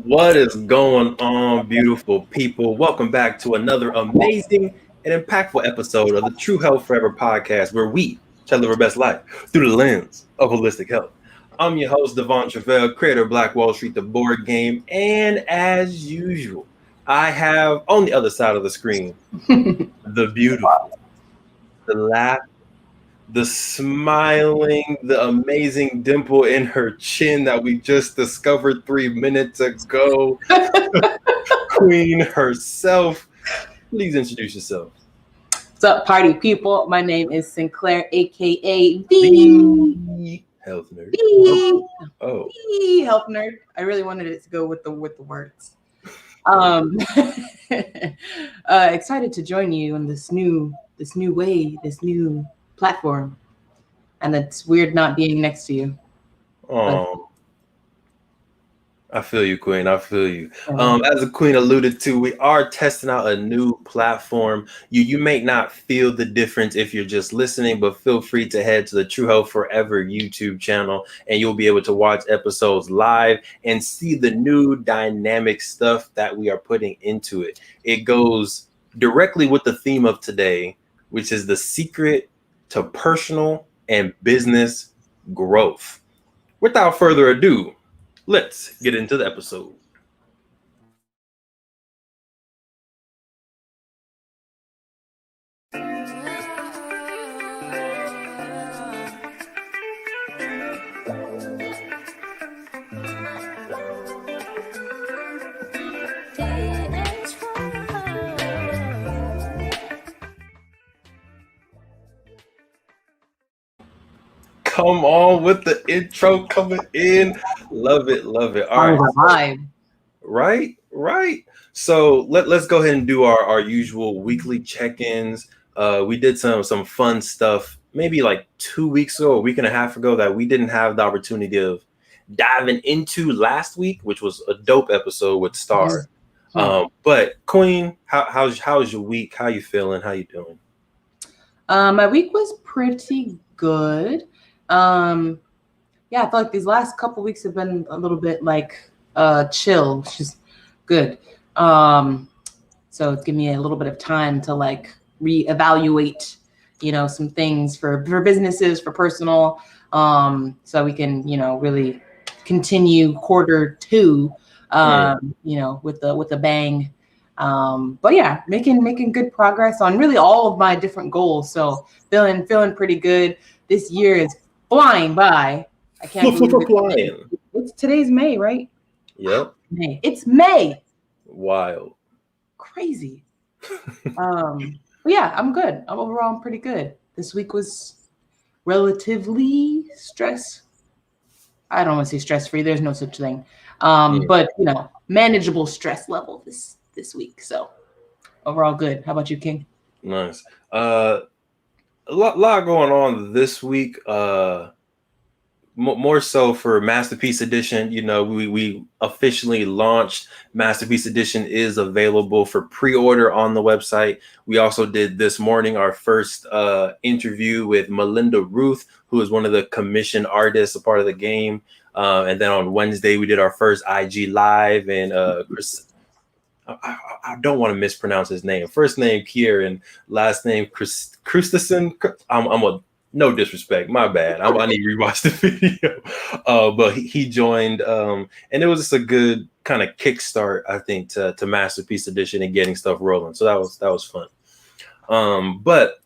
What is going on, beautiful people? Welcome back to another amazing and impactful episode of the True Health Forever podcast, where we try to live our best life through the lens of holistic health. I'm your host, Truvel, creator of Black Wall Street, the board game, and as usual, I have on the other side of the screen the beautiful, the laugh, the smiling, the amazing dimple in her chin that we just discovered 3 minutes ago. Queen herself. Please introduce yourself. What's up, party people? My name is Sinclair, aka The Health Nerd. The Health Nerd. I really wanted it to go with the words. Excited to join you on this new way, this new platform, and it's weird not being next to you. Oh, I feel you, Queen. I feel you. As the Queen alluded to, we are testing out a new platform. You may not feel the difference if you're just listening, but feel free to head to the True Health Forever YouTube channel, and you'll be able to watch episodes live and see the new dynamic stuff that we are putting into it. It goes directly with the theme of today, which is the secret to personal and business growth. Without further ado, let's get into the episode. Come on with the intro coming in. Love it, love it. All right. Right. So let's go ahead and do our usual weekly check-ins. We did some fun stuff maybe like 2 weeks ago, a week and a half ago, that we didn't have the opportunity of diving into last week, which was a dope episode with Star. But Queen, how's your week? How you feeling? How you doing? My week was pretty good. I feel like these last couple weeks have been a little bit like chill, which is good. So it's giving me a little bit of time to like reevaluate, some things for businesses, for personal, so we can, really continue quarter two, with a bang. But yeah, making good progress on really all of my different goals. So feeling pretty good. This year is flying by. I can't believe it's today's May, right? Yep. May. It's May. Wild. Crazy. But yeah, I'm good. I'm pretty good. This week was relatively I don't want to say stress-free. There's no such thing. But manageable stress level this week. So overall good. How about you, King? Nice. A lot going on this week. More so for Masterpiece Edition. We officially launched. Masterpiece Edition is available for pre-order on the website. We also did this morning our first interview with Melinda Ruth, who is one of the commissioned artists, a part of the game. And then on Wednesday, we did our first IG live, and I don't want to mispronounce his name. First name Kier and last name Christensen. No disrespect, my bad. I need to rewatch the video. But he joined, and it was just a good kind of kickstart, I think, to Masterpiece Edition and getting stuff rolling. So that was fun. But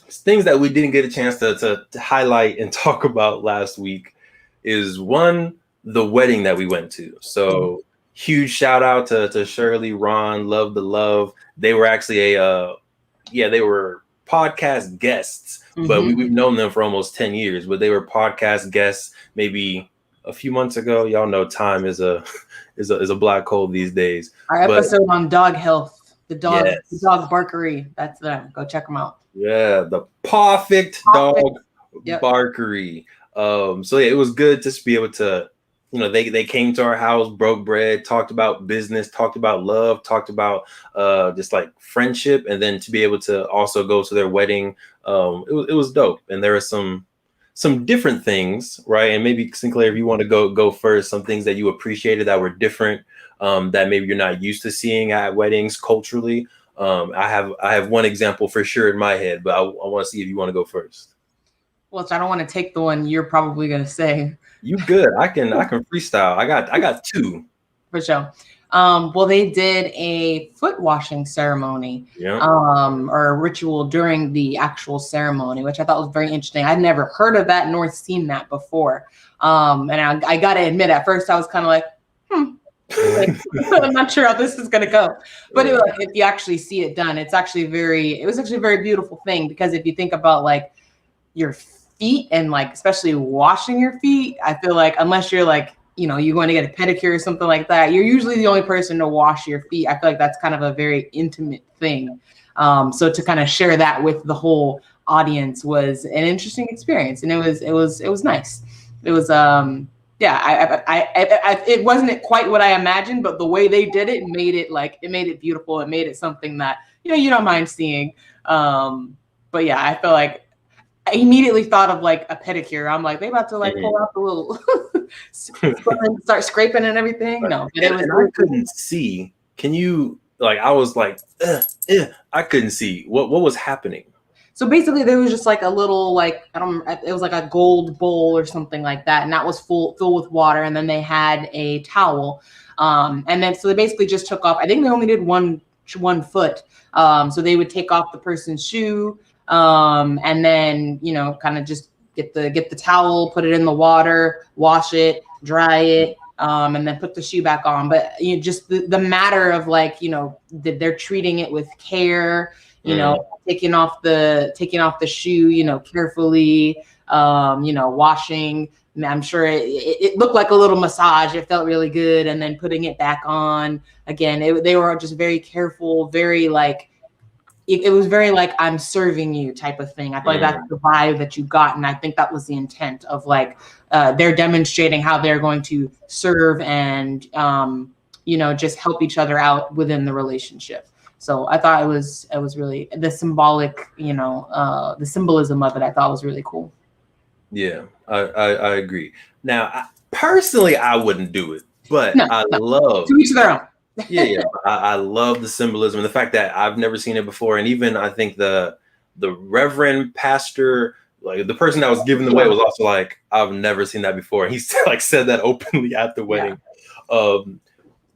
things that we didn't get a chance to highlight and talk about last week is one, the wedding that we went to. So huge shout out to Shirley, Ron, love the love. They were actually they were podcast guests. But we've known them for almost 10 years, but they were podcast guests maybe a few months ago. Y'all know time is a black hole these days. Our episode on dog health, the dog barkery. That's them. Go check them out. Yeah, the perfect dog barkery. So yeah, it was good to be able to, they came to our house, broke bread, talked about business, talked about love, talked about just like friendship, and then to be able to also go to their wedding, it was dope. And there are some some different things, right? And maybe Sinclair, if you want to go first, some things that you appreciated that were different, that maybe you're not used to seeing at weddings culturally. I have one example for sure in my head, but I want to see if you want to go first. Well, so I don't want to take the one you're probably gonna say. You good? I can freestyle. I got two. For sure. Well, they did a foot washing ceremony, Yeah. or a ritual during the actual ceremony, which I thought was very interesting. I'd never heard of that nor seen that before. And I got to admit, at first I was kind of like, like, I'm not sure how this is going to go. But if you actually see it done, it was actually a very beautiful thing, because if you think about like your feet and like especially washing your feet, I feel like unless you're like, you're going to get a pedicure or something like that, you're usually the only person to wash your feet. I feel like that's kind of a very intimate thing. So to kind of share that with the whole audience was an interesting experience, and it was nice. It was it wasn't quite what I imagined, but the way they did it made it beautiful. It made it something that you don't mind seeing. But yeah, I feel like I immediately thought of like a pedicure. I'm like, they about to like pull out the little start scraping and everything. No, but I couldn't see. Can you I was like, I couldn't see what was happening. So basically, there was just like a little it was like a gold bowl or something like that, and that was filled with water. And then they had a towel, and then so they basically just took off. I think they only did one foot. So they would take off the person's shoe. And then, kind of just get the towel, put it in the water, wash it, dry it, and then put the shoe back on. But just the matter of that they're treating it with care, taking off the shoe, carefully, washing. I'm sure it looked like a little massage. It felt really good. And then putting it back on again, they were just very careful, very it was very I'm serving you type of thing. I feel like that's the vibe that you got. And I think that was the intent of they're demonstrating how they're going to serve and, just help each other out within the relationship. So I thought it was really the symbolic, the symbolism of it, I thought was really cool. Yeah, I agree. Now, personally, I wouldn't do it, but I love to each their own. Yeah. I love the symbolism and the fact that I've never seen it before. And even I think the reverend pastor, the person that was giving the way was also like, I've never seen that before. And he said that openly at the wedding. Yeah.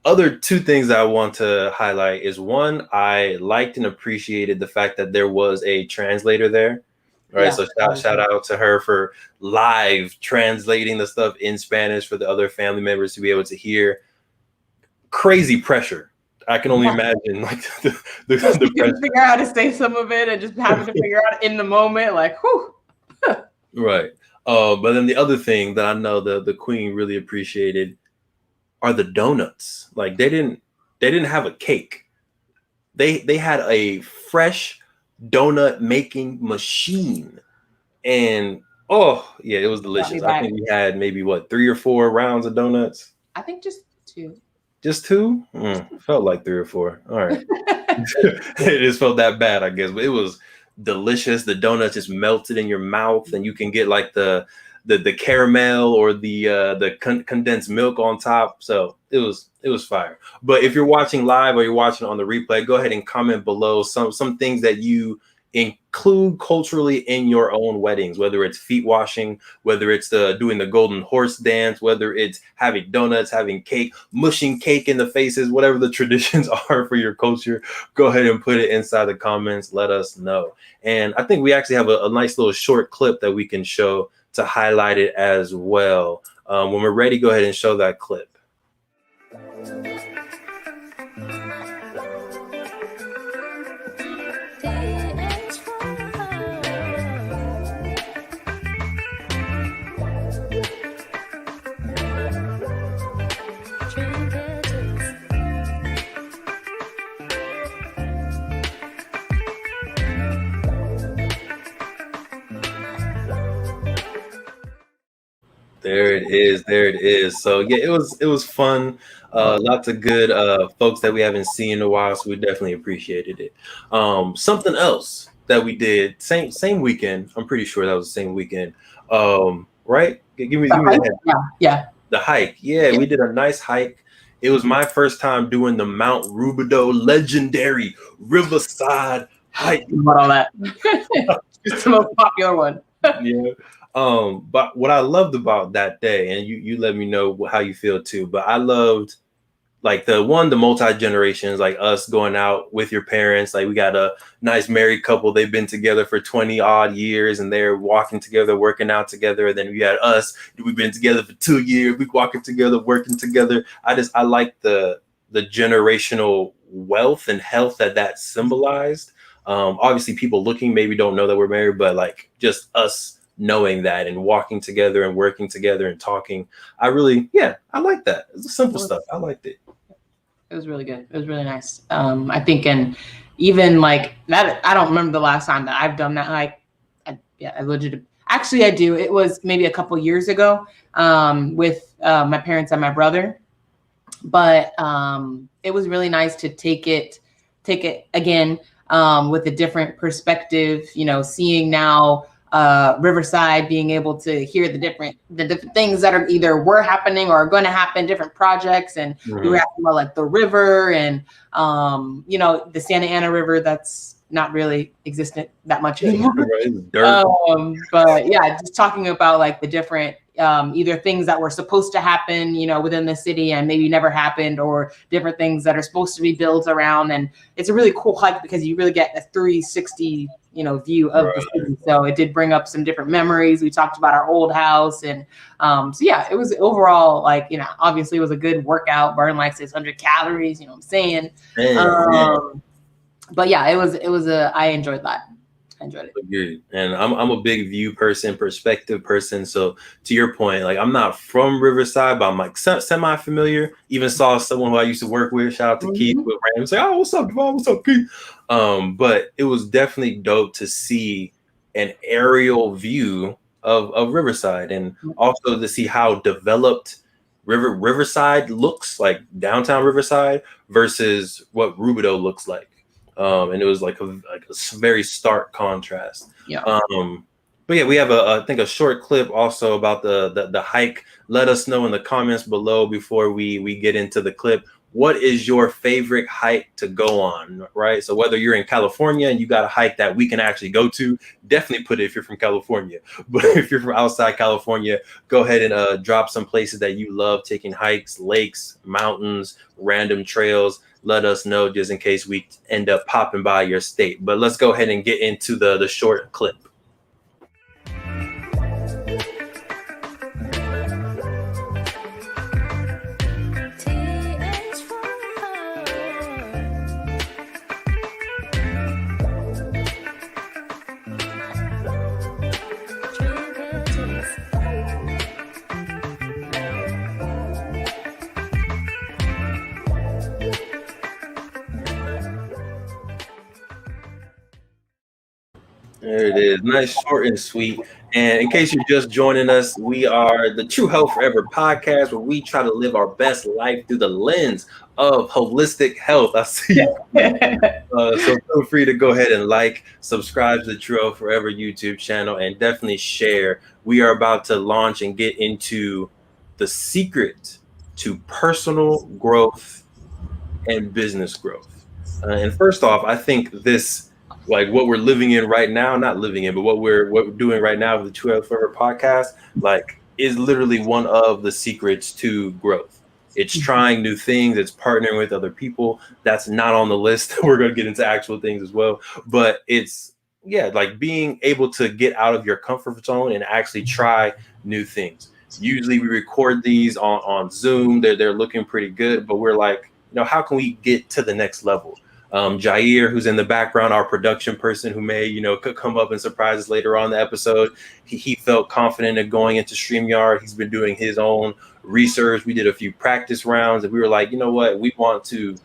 Other two things I want to highlight is one, I liked and appreciated the fact that there was a translator there. Right. So shout out to her for live translating the stuff in Spanish for the other family members to be able to hear. Crazy pressure. I can only imagine the pressure. Figure out how to say some of it and just having to figure out in the moment, whew. Right. But then the other thing that I know the queen really appreciated are the donuts. They didn't have a cake. They had a fresh donut making machine, and it was delicious. I think we had maybe 3 or 4 rounds of donuts. I think just 2. Just 2? Felt like 3 or 4. All right. It just felt that bad, I guess. But it was delicious. The donuts just melted in your mouth, and you can get the caramel or the condensed milk on top. So it was fire. But if you're watching live or you're watching on the replay, go ahead and comment below some things that you include culturally in your own weddings, whether it's feet washing, whether it's doing the golden horse dance, whether it's having donuts, having cake, mushing cake in the faces, whatever the traditions are for your culture. Go ahead and put it inside the comments. Let us know. And I think we actually have a nice little short clip that we can show to highlight it as well. When we're ready, go ahead and show that clip. There it is. So yeah, it was fun. Lots of good folks that we haven't seen in a while, so we definitely appreciated it. Something else that we did, same weekend. I'm pretty sure that was the same weekend. Right? Give me the head. Yeah. The hike. Yeah, we did a nice hike. It was my first time doing the Mount Rubidoux legendary Riverside Hike. What all that? It's the most popular one. Yeah. But what I loved about that day, and you let me know how you feel too, but I loved like the multi-generations, like us going out with your parents. Like we got a nice married couple. They've been together for 20 odd years and they're walking together, working out together. And then we had us, we've been together for 2 years. We walking together, working together. I like the generational wealth and health that symbolized. Obviously people looking maybe don't know that we're married, but like just us knowing that and walking together and working together and talking. I like that. It's the simple stuff. I liked it. It was really good. It was really nice. I think, and even like that, I don't remember the last time that I've done that. Like, I legit. Actually, I do. It was maybe a couple years ago with my parents and my brother. But it was really nice to take it again with a different perspective. You know, seeing now Riverside, being able to hear the different things that are either were happening or are going to happen, different projects. And we were asking about like the river and, you know, the Santa Ana River that's not really existent that much anymore. But yeah, just talking about like the different either things that were supposed to happen, you know, within the city and maybe never happened, or different things that are supposed to be built around. And it's a really cool hike because you really get a 360 view of the city. So it did bring up some different memories. We talked about our old house. And so yeah, it was overall like, obviously it was a good workout, burn like 600 calories, you know what I'm saying? But yeah, it was I enjoyed that. I enjoyed it. Agreed. And I'm a big view person, perspective person. So to your point, like I'm not from Riverside, but I'm like semi familiar. Even saw someone who I used to work with. Shout out to Keith with random say, "Oh, what's up, Devon? What's up, Keith?" But it was definitely dope to see an aerial view of Riverside, and also to see how developed Riverside looks, like downtown Riverside, versus what Rubidoux looks like. And it was like a very stark contrast. Yeah. But yeah, we have I think a short clip also about the hike. Let us know in the comments below before we get into the clip. What is your favorite hike to go on, right? So whether you're in California and you got a hike that we can actually go to, definitely put it if you're from California. But if you're from outside California, go ahead and drop some places that you love taking hikes, lakes, mountains, random trails. Let us know just in case we end up popping by your state. But let's go ahead and get into the short clip. There it is. Nice, short, and sweet. And in case you're just joining us, we are the True Health Forever podcast, where we try to live our best life through the lens of holistic health. I see you. So feel free to go ahead and subscribe to the True Health Forever YouTube channel, and definitely share. We are about to launch and get into the secret to personal growth and business growth. And first off, I think this, like what we're living in right now, not living in, but what we're doing right now with the True Health Forever podcast, like is literally one of the secrets to growth. It's trying new things. It's partnering with other people. That's not on the list. We're going to get into actual things as well. But it's, like being able to get out of your comfort zone and actually try new things. Usually we record these on Zoom. They're looking pretty good, but we're like, how can we get to the next level? Jair, who's in the background, our production person who may, could come up and surprise us later on in the episode. He felt confident in going into StreamYard. He's been doing his own research. We did a few practice rounds and we were like, you know what? We want to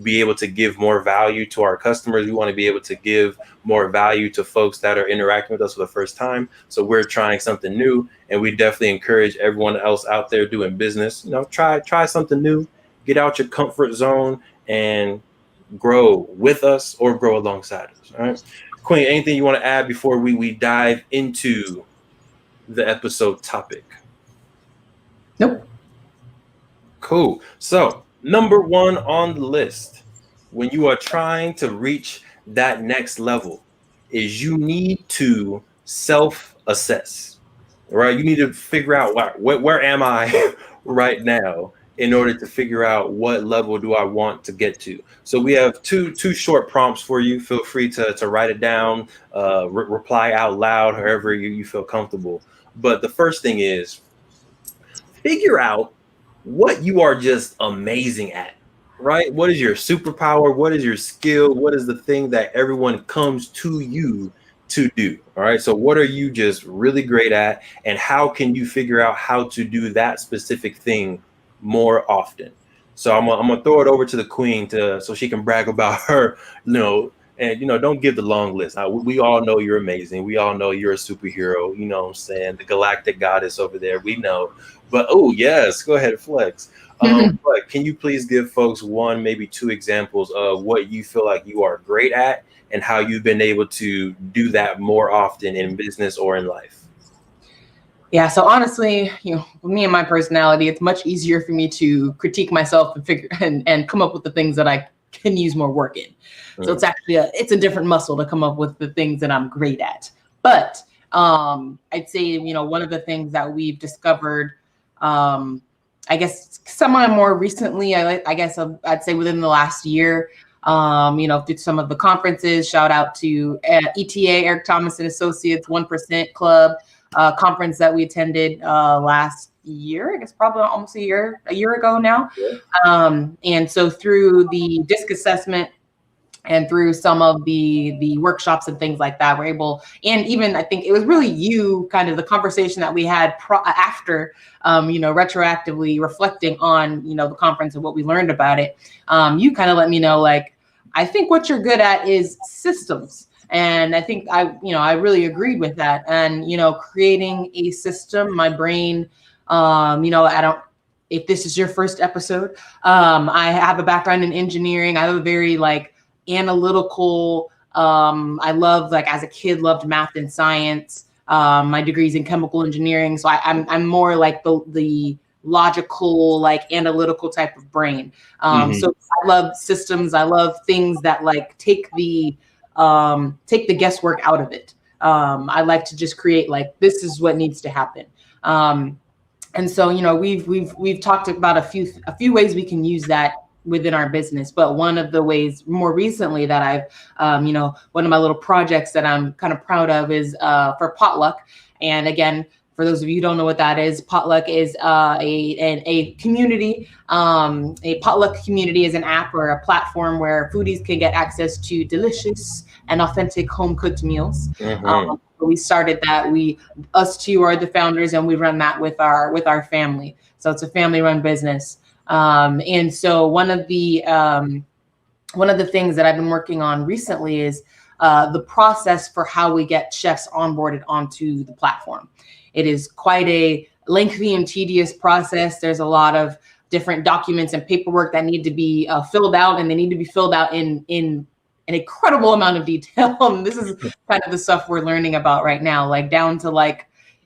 be able to give more value to our customers. We want to be able to give more value to folks that are interacting with us for the first time. So we're trying something new, and we definitely encourage everyone else out there doing business, try something new, get out your comfort zone and grow with us or grow alongside us. All right. Queen, anything you want to add before we dive into the episode topic? Nope. Cool. So, number one on the list when you are trying to reach that next level is you need to self-assess, right? You need to figure out where am I right now in order to figure out what level do I want to get to. So we have two short prompts for you. Feel free to write it down, reply out loud, however you feel comfortable. But the first thing is figure out what you are just amazing at, right? What is your superpower? What is your skill? What is the thing that everyone comes to you to do? All right. So what are you just really great at? And how can you figure out how to do that specific thing more often? So I'm gonna throw it over to the queen so she can brag about her, and don't give the long list. We all know you're amazing. We all know you're a superhero. You know what I'm saying? The galactic goddess over there. We know. But oh yes, go ahead and flex. But can you please give folks one, maybe two examples of what you feel like you are great at and how you've been able to do that more often in business or in life? Yeah, so honestly, with me and my personality, it's much easier for me to critique myself and figure and come up with the things that I can use more work in. So it's actually a different muscle to come up with the things that I'm great at. But I'd say, one of the things that we've discovered, I guess semi more recently, I'd say within the last year, through some of the conferences, shout out to ETA, Eric Thomas and Associates, 1% Club, conference that we attended last year, I guess probably almost a year ago now. Yeah. And so through the DISC assessment and through some of the workshops and things like that, we're able, and even I think it was really you, kind of the conversation that we had after, retroactively reflecting on, the conference and what we learned about it. You kind of let me know, like, I think what you're good at is systems. And I think I really agreed with that. And, creating a system, my brain, if this is your first episode, I have a background in engineering. I have a very analytical, I love, as a kid, loved math and science. My degree's in chemical engineering. So I'm more like the logical, analytical type of brain. So I love systems. I love things that take the guesswork out of it. I like to just create this is what needs to happen. And so, we've talked about a few ways we can use that within our business. But one of the ways more recently that I've, one of my little projects that I'm kind of proud of is for Potluck. And again, for those of you who don't know what that is, Potluck is a community. A Potluck community is an app or a platform where foodies can get access to delicious and authentic home cooked meals. We started that. Us two are the founders, and we run that with our family. So it's a family run business. And so one of the things that I've been working on recently is the process for how we get chefs onboarded onto the platform. It is quite a lengthy and tedious process. There's a lot of different documents and paperwork that need to be filled out, and they need to be filled out in an incredible amount of detail. And this is kind of the stuff we're learning about right now, down to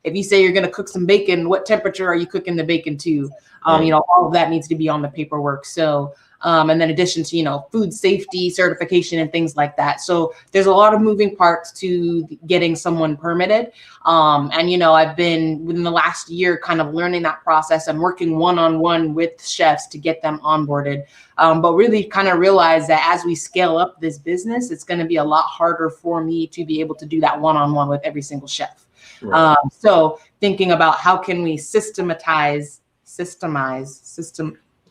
if you say you're going to cook some bacon, what temperature are you cooking the bacon to? All of that needs to be on the paperwork. So, and then addition to, food safety certification and things like that. So there's a lot of moving parts to getting someone permitted. And, I've been within the last year kind of learning that process and working one-on-one with chefs to get them onboarded. But really kind of realize that as we scale up this business, it's going to be a lot harder for me to be able to do that one-on-one with every single chef. Right. So thinking about how can we systemize.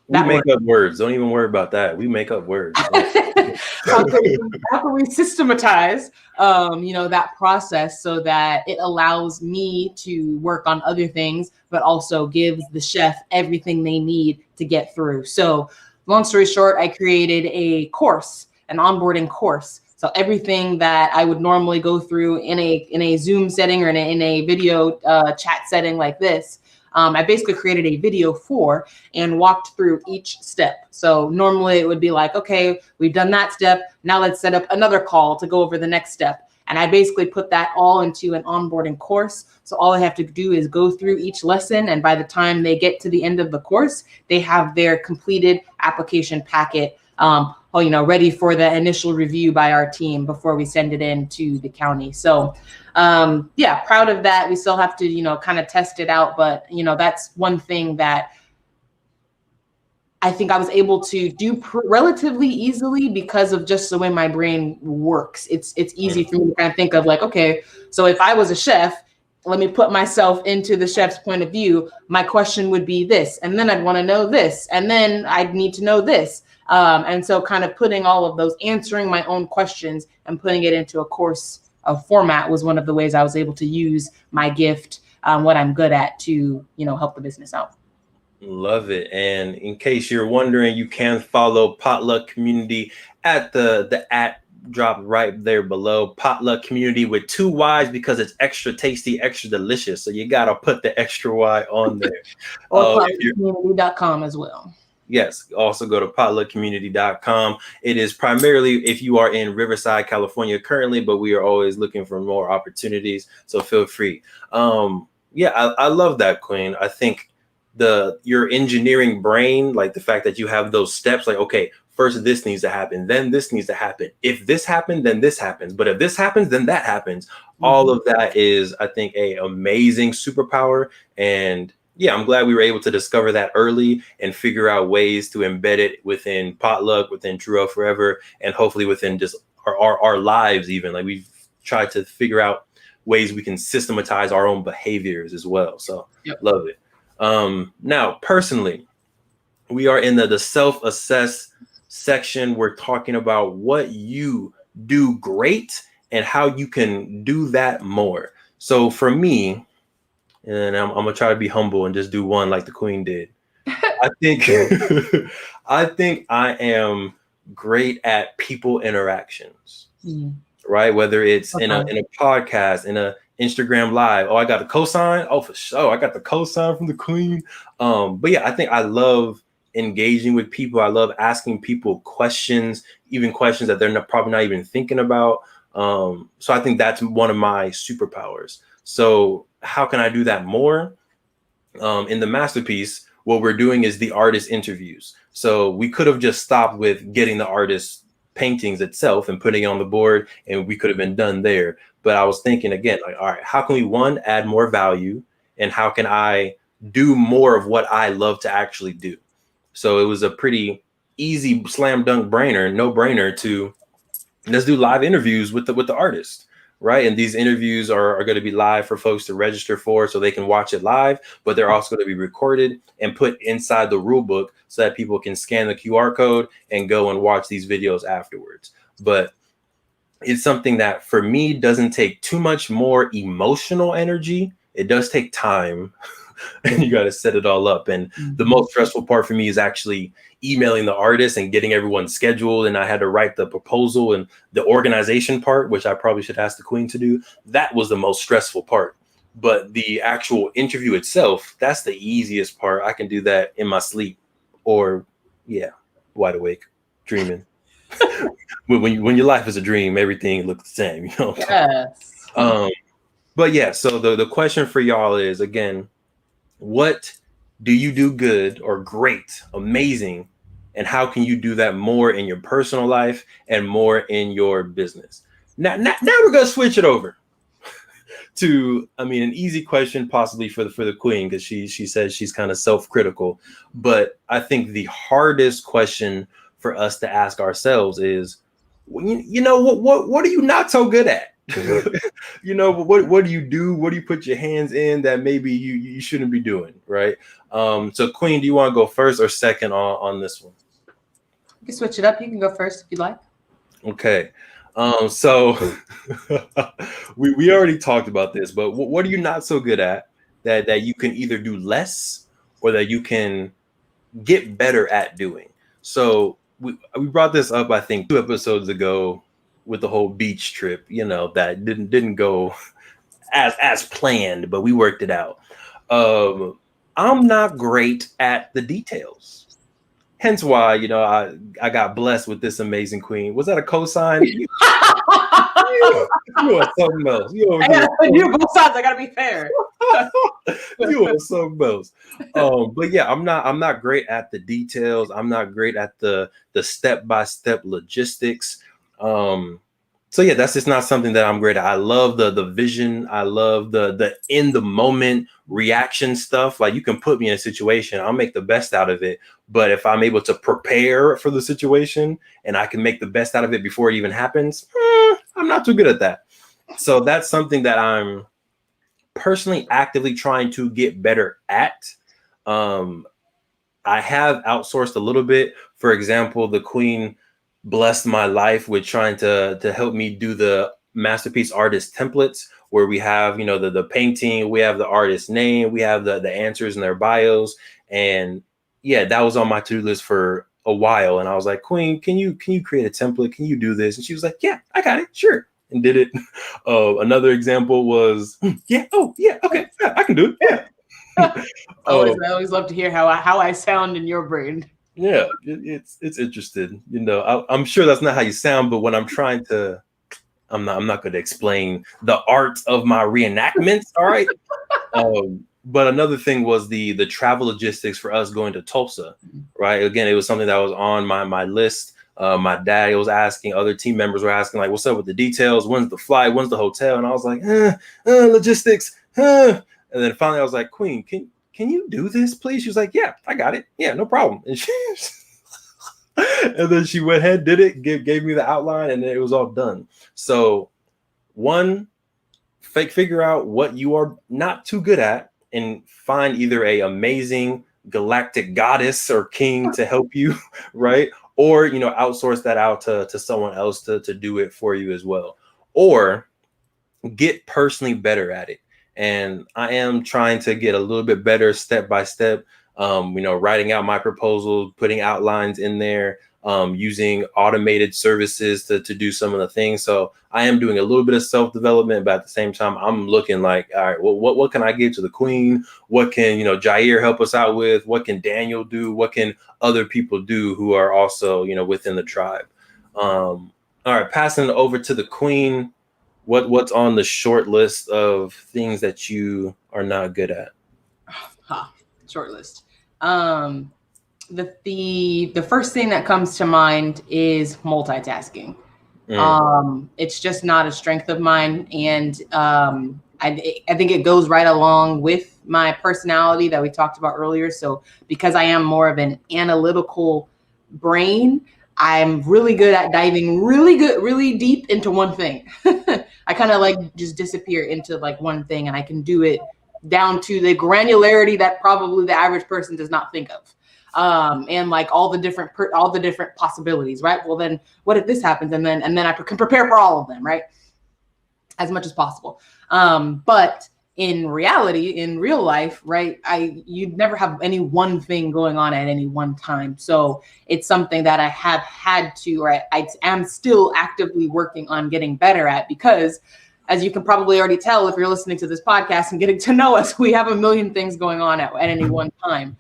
We make up words. Don't even worry about that. We make up words. How can we systematize, that process so that it allows me to work on other things, but also gives the chef everything they need to get through. So long story short, I created an onboarding course. So everything that I would normally go through in a Zoom setting or in a video chat setting like this, I basically created a video for and walked through each step. So normally it would be okay, we've done that step. Now let's set up another call to go over the next step. And I basically put that all into an onboarding course. So all I have to do is go through each lesson. And by the time they get to the end of the course, they have their completed application packet, ready for the initial review by our team before we send it in to the county. So proud of that. We still have to, kind of test it out. But, that's one thing that I think I was able to do relatively easily because of just the way my brain works. It's easy for me to kind of think of like, okay, so if I was a chef, let me put myself into the chef's point of view. My question would be this, and then I'd want to know this, and then I'd need to know this. And so kind of putting all of those, answering my own questions and putting it into a course of format was one of the ways I was able to use my gift, what I'm good at to, help the business out. Love it. And in case you're wondering, you can follow Potluck Community at the at drop right there below. Potluck Community with 2 Y's because it's extra tasty, extra delicious. So you got to put the extra Y on there. Or potluckcommunity.com as well. Yes. Also go to potluckcommunity.com. It is primarily if you are in Riverside, California currently, but we are always looking for more opportunities. So feel free. I love that, Queen. I think your engineering brain, like the fact that you have those steps, like, okay, first this needs to happen, then this needs to happen. If this happened, then this happens. But if this happens, then that happens. Mm-hmm. All of that is, I think, a amazing superpower. And yeah, I'm glad we were able to discover that early and figure out ways to embed it within Potluck, within Truvel Forever, and hopefully within just our lives even. Like we've tried to figure out ways we can systematize our own behaviors as well. So Love it. Now, personally, we are in the self-assess section. We're talking about what you do great and how you can do that more. So for me, and I'm gonna try to be humble and just do one like the Queen did. I think I am great at people interactions, right? Whether it's in a podcast, in a Instagram live. Oh, I got a cosign. Oh, for sure. I got the cosign from the Queen. But yeah, I think I love engaging with people. I love asking people questions, even questions that they're probably not even thinking about. So I think that's one of my superpowers. So how can I do that more? In the masterpiece, what we're doing is the artist interviews. So we could have just stopped with getting the artist paintings itself and putting it on the board, and we could have been done there. But I was thinking again, like, all right, how can we, one, add more value, and how can I do more of what I love to actually do? So it was a pretty easy slam dunk no brainer to let's do live interviews with the artist, right? And these interviews are going to be live for folks to register for so they can watch it live, but they're also going to be recorded and put inside the rule book so that people can scan the QR code and go and watch these videos afterwards. But it's something that for me doesn't take too much more emotional energy. It does take time and you got to set it all up. And the most stressful part for me is actually emailing the artist and getting everyone scheduled. And I had to write the proposal and the organization part, which I probably should ask the Queen to do. That was the most stressful part. But the actual interview itself, that's the easiest part. I can do that in my sleep or wide awake, dreaming. when your life is a dream, everything looks the same, you know? Yes. But yeah, so the question for y'all is, again, what do you do good or great, amazing, and how can you do that more in your personal life and more in your business? Now we're gonna switch it over to, an easy question possibly for the Queen, because she says she's kind of self-critical, but I think the hardest question for us to ask ourselves is, you know, what are you not so good at? You know, what do you do? What do you put your hands in that maybe you shouldn't be doing, right? So Queen, do you want to go first or second on this one? You can switch it up. You can go first if you like. Okay. So we already talked about this, but what are you not so good at that you can either do less or that you can get better at doing? So we brought this up, I think, 2 episodes ago with the whole beach trip, you know, that didn't go as planned, but we worked it out. I'm not great at the details. Hence why, you know, I got blessed with this amazing Queen. Was that a cosign? You are something else. You over I here. gotta do both sides. I gotta be fair. You are something else. But yeah, I'm not great at the details. I'm not great at the step-by-step logistics. So yeah, that's just not something that I'm great at. I love the vision. I love the in the moment reaction stuff. Like, you can put me in a situation, I'll make the best out of it. But if I'm able to prepare for the situation and I can make the best out of it before it even happens, I'm not too good at that. So that's something that I'm personally actively trying to get better at. I have outsourced a little bit. For example, the Queen blessed my life with trying to help me do the masterpiece artist templates, where we have, the painting, we have the artist's name, we have the answers in their bios. And yeah, that was on my to-do list for a while. And I was like, Queen, can you create a template? Can you do this? And she was like, yeah, I got it. Sure. And did it. Another example was, yeah, oh yeah, okay, yeah, I can do it. Yeah. I always love to hear how I sound in your brain. Yeah, it's interesting. I'm sure that's not how you sound, but when I'm trying to, I'm not going to explain the art of my reenactments. All right. But another thing was the travel logistics for us going to Tulsa. Right. Again, it was something that was on my list. My dad was asking, other team members were asking, like, what's up with the details? When's the flight? When's the hotel? And I was like, logistics. And then finally I was like, Queen, can you do this, please? She was like, yeah, I got it. Yeah, no problem. And then she went ahead, did it, gave me the outline, and then it was all done. So one, figure out what you are not too good at and find either a amazing galactic goddess or king to help you, right? Or, outsource that out to someone else to do it for you as well. Or get personally better at it. And I am trying to get a little bit better step by step, writing out my proposals, putting outlines in there, using automated services to do some of the things. So I am doing a little bit of self-development, but at the same time, I'm looking like, all right, well, what can I give to the Queen? What can, Jair help us out with? What can Daniel do? What can other people do who are also, within the tribe? All right, passing it over to the Queen. What's on the short list of things that you are not good at? Short list. The first thing that comes to mind is multitasking. It's just not a strength of mine, and I think it goes right along with my personality that we talked about earlier. So because I am more of an analytical brain, I'm really good at diving really deep into one thing. I kind of like just disappear into like one thing, and I can do it down to the granularity that probably the average person does not think of. And like all the different possibilities, right? Well, then what if this happens? And then I can prepare for all of them, right? As much as possible. But in reality, in real life, right, you'd never have any one thing going on at any one time. So it's something that I have had to, or I am still actively working on getting better at, because as you can probably already tell, if you're listening to this podcast and getting to know us, we have a million things going on at any one time.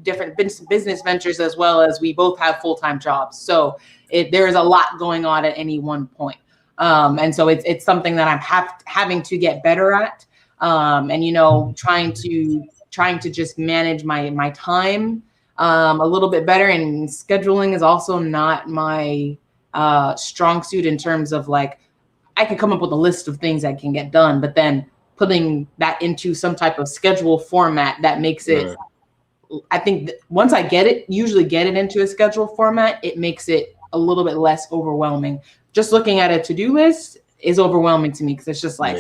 Different business ventures, as well as we both have full-time jobs. So there is a lot going on at any one point. And so it's something that I'm having to get better at. And, trying to just manage my time a little bit better. And scheduling is also not my strong suit, in terms of like, I can come up with a list of things that can get done, but then putting that into some type of schedule format that makes it, I think once I usually get it into a schedule format, it makes it a little bit less overwhelming. Just looking at a to-do list is overwhelming to me, because it's just like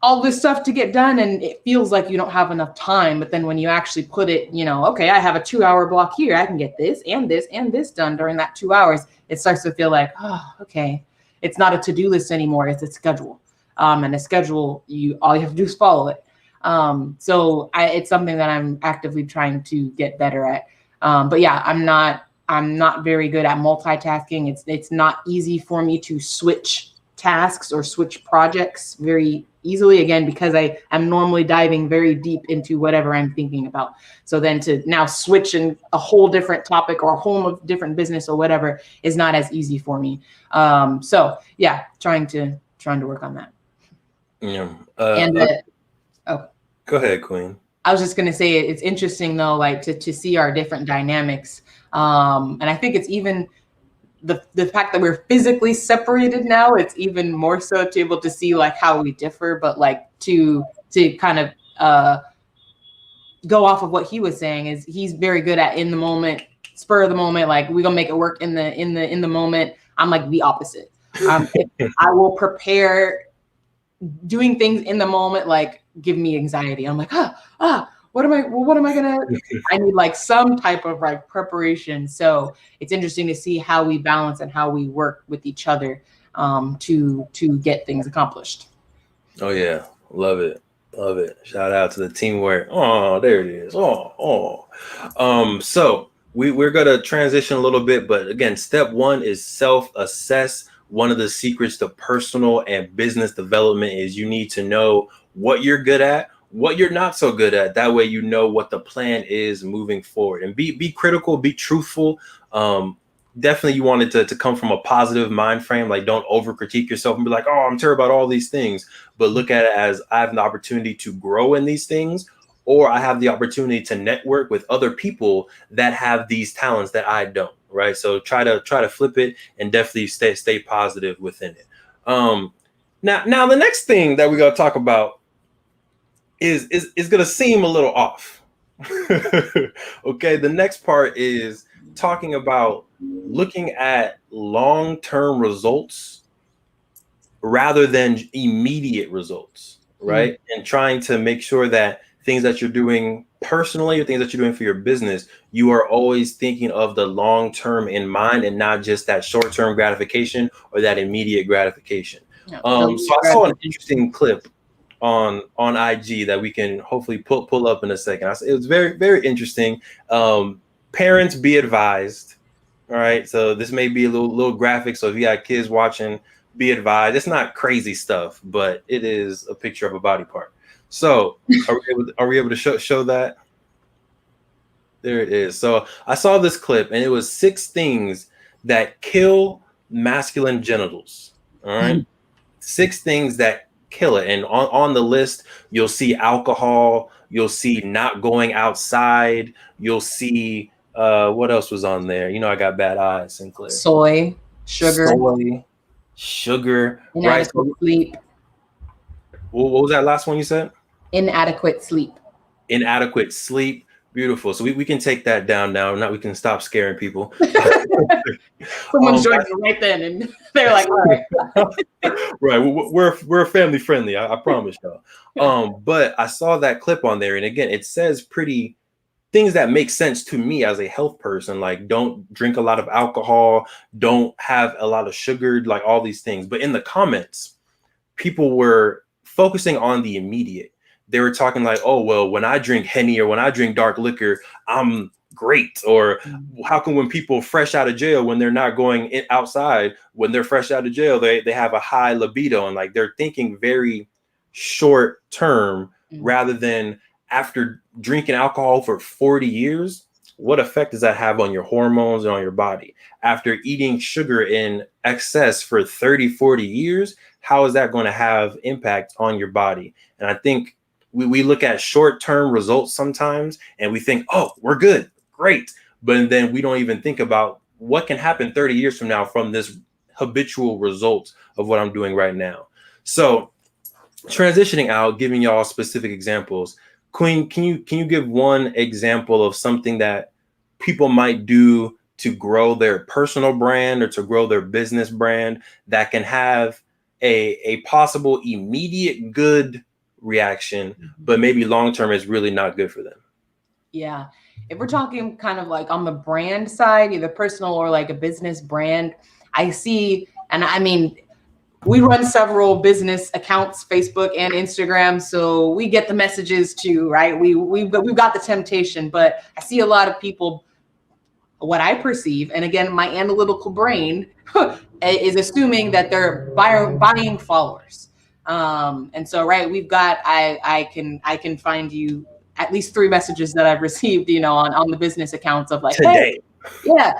all this stuff to get done, and it feels like you don't have enough time. But then when you actually put it, okay, I have a 2-hour block here, I can get this and this and this done during that 2 hours. It starts to feel like, oh, okay, it's not a to-do list anymore, it's a schedule. And a schedule, all you have to do is follow it. So it's something that I'm actively trying to get better at. But yeah, I'm not very good at multitasking. It's not easy for me to switch tasks or switch projects very easily, again, because I am normally diving very deep into whatever I'm thinking about. So then to now switch in a whole different topic or a whole different business or whatever is not as easy for me. So yeah, trying to work on that. Yeah. Go ahead, Queen. I was just going to say, it's interesting though, like to see our different dynamics. And I think it's even the fact that we're physically separated now, it's even more so to be able to see like how we differ, but like to kind of go off of what he was saying is he's very good at in the moment, spur of the moment, like we're gonna make it work in the moment. I'm like the opposite. I will prepare, doing things in the moment like give me anxiety. I'm like what am I gonna I need like some type of like preparation. So it's interesting to see how we balance and how we work with each other to get things accomplished. Oh yeah, love it. Shout out to the teamwork. Oh, there it is. So we're gonna transition a little bit, but again, step one is self-assess. One of the secrets to personal and business development is you need to know what you're good at, what you're not so good at. That way you know what the plan is moving forward. And be critical, be truthful. Definitely you want it to come from a positive mind frame. Like don't over critique yourself and be like, oh, I'm terrible about all these things. But look at it as I have an opportunity to grow in these things, or I have the opportunity to network with other people that have these talents that I don't. Right. So try to flip it and definitely stay positive within it. Now the next thing that we're gonna talk about is gonna seem a little off. Okay, the next part is talking about looking at long-term results rather than immediate results, right? And trying to make sure that things that you're doing personally or things that you're doing for your business, you are always thinking of the long term in mind and not just that short-term gratification or that immediate gratification. So I saw an interesting clip on IG that we can hopefully pull up in a second. It was very, very interesting. Parents, be advised. All right, so this may be a little graphic, so if you got kids watching, be advised. It's not crazy stuff, but it is a picture of a body part. So are we able to show that? There it is. So I saw this clip and it was 6 things that kill masculine genitals. All right. 6 things that kill it. And on the list, you'll see alcohol, you'll see not going outside, you'll see what else was on there? You know, I got bad eyes, Sinclair. Soy, sugar, right? Sleep. What was that last one you said? Inadequate sleep. Beautiful. So we can take that down now. Now we can stop scaring people. Someone's joining right then, and they're like, all right. Right. We're family friendly. I promise y'all. But I saw that clip on there, and again, it says pretty things that make sense to me as a health person. Like, don't drink a lot of alcohol, don't have a lot of sugar, like all these things. But in the comments, people were focusing on the immediate. They were talking like, oh, well, when I drink Henny or when I drink dark liquor, I'm great. Or how come when people fresh out of jail, when they're not going outside, when they're fresh out of jail, they have a high libido, and like they're thinking very short term rather than after drinking alcohol for 40 years, what effect does that have on your hormones and on your body? After eating sugar in excess for 30, 40 years, how is that going to have impact on your body? And I think we look at short-term results sometimes and we think, oh, we're good, great. But then we don't even think about what can happen 30 years from now from this habitual result of what I'm doing right now. So transitioning out, giving y'all specific examples. Queen, can you give one example of something that people might do to grow their personal brand or to grow their business brand that can have a possible immediate good reaction, but maybe long-term is really not good for them? Yeah. If we're talking kind of like on the brand side, either personal or like a business brand, I see, and I mean, we run several business accounts, Facebook and Instagram, so we get the messages too, right? We've got the temptation, but I see a lot of people, what I perceive, and again, my analytical brain is assuming that they're buying followers. And so, right, we've got, I can find you at least 3 messages that I've received, on the business accounts of like, Today. hey, yeah,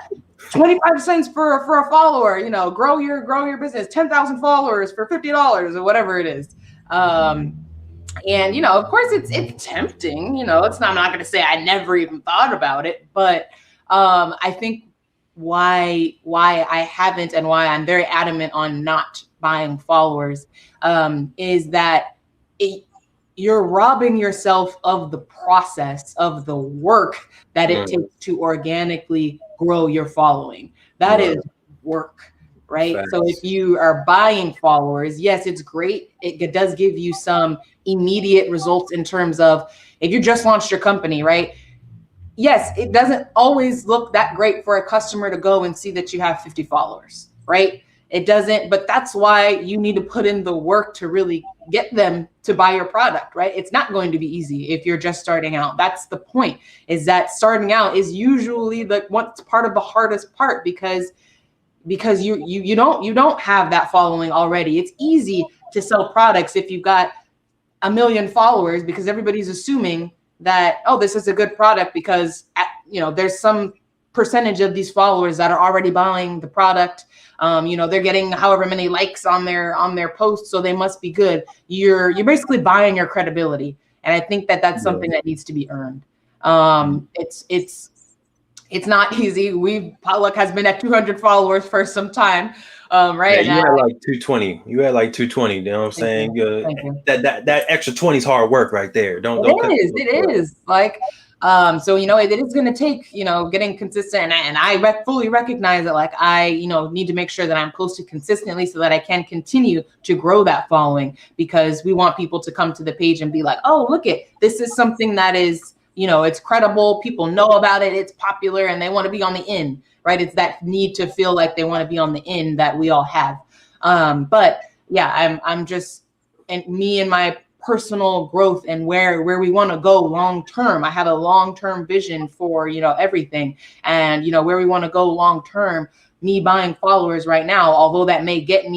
25 cents for a follower, grow your business, 10,000 followers for $50 or whatever it is. And, of course it's tempting, I'm not going to say I never even thought about it, but I think why I haven't, and why I'm very adamant on not buying followers, is that you're robbing yourself of the process, of the work that it takes to organically grow your following. That is work, right? Facts. So if you are buying followers, yes, it's great. It does give you some immediate results in terms of, if you just launched your company, right? Yes, it doesn't always look that great for a customer to go and see that you have 50 followers, right? It doesn't, but that's why you need to put in the work to really get them to buy your product, right? It's not going to be easy if you're just starting out. That's the point, is that starting out is usually what's part of the hardest part, because you don't have that following already. It's easy to sell products if you've got 1 million followers, because everybody's assuming that, oh, this is a good product because, there's some percentage of these followers that are already buying the product. They're getting however many likes on their posts, so they must be good. You're basically buying your credibility. And I think that that's something that needs to be earned. It's not easy. Potluck has been at 200 followers for some time. Right. Yeah, you had like 220. You had like 220. You know what I'm saying? That extra 20 is hard work right there. It is like, so it is going to take getting consistent, and I fully recognize that, like, I need to make sure that I'm posting consistently so that I can continue to grow that following, because we want people to come to the page and be like, oh, look this is something that is it's credible, people know about it, it's popular, and they want to be on the in. Right. It's that need to feel like they want to be on the in that we all have. But yeah, I'm just, and me and my personal growth and where we want to go long term. I have a long term vision for, everything, and, where we want to go long term. Me buying followers right now, although that may it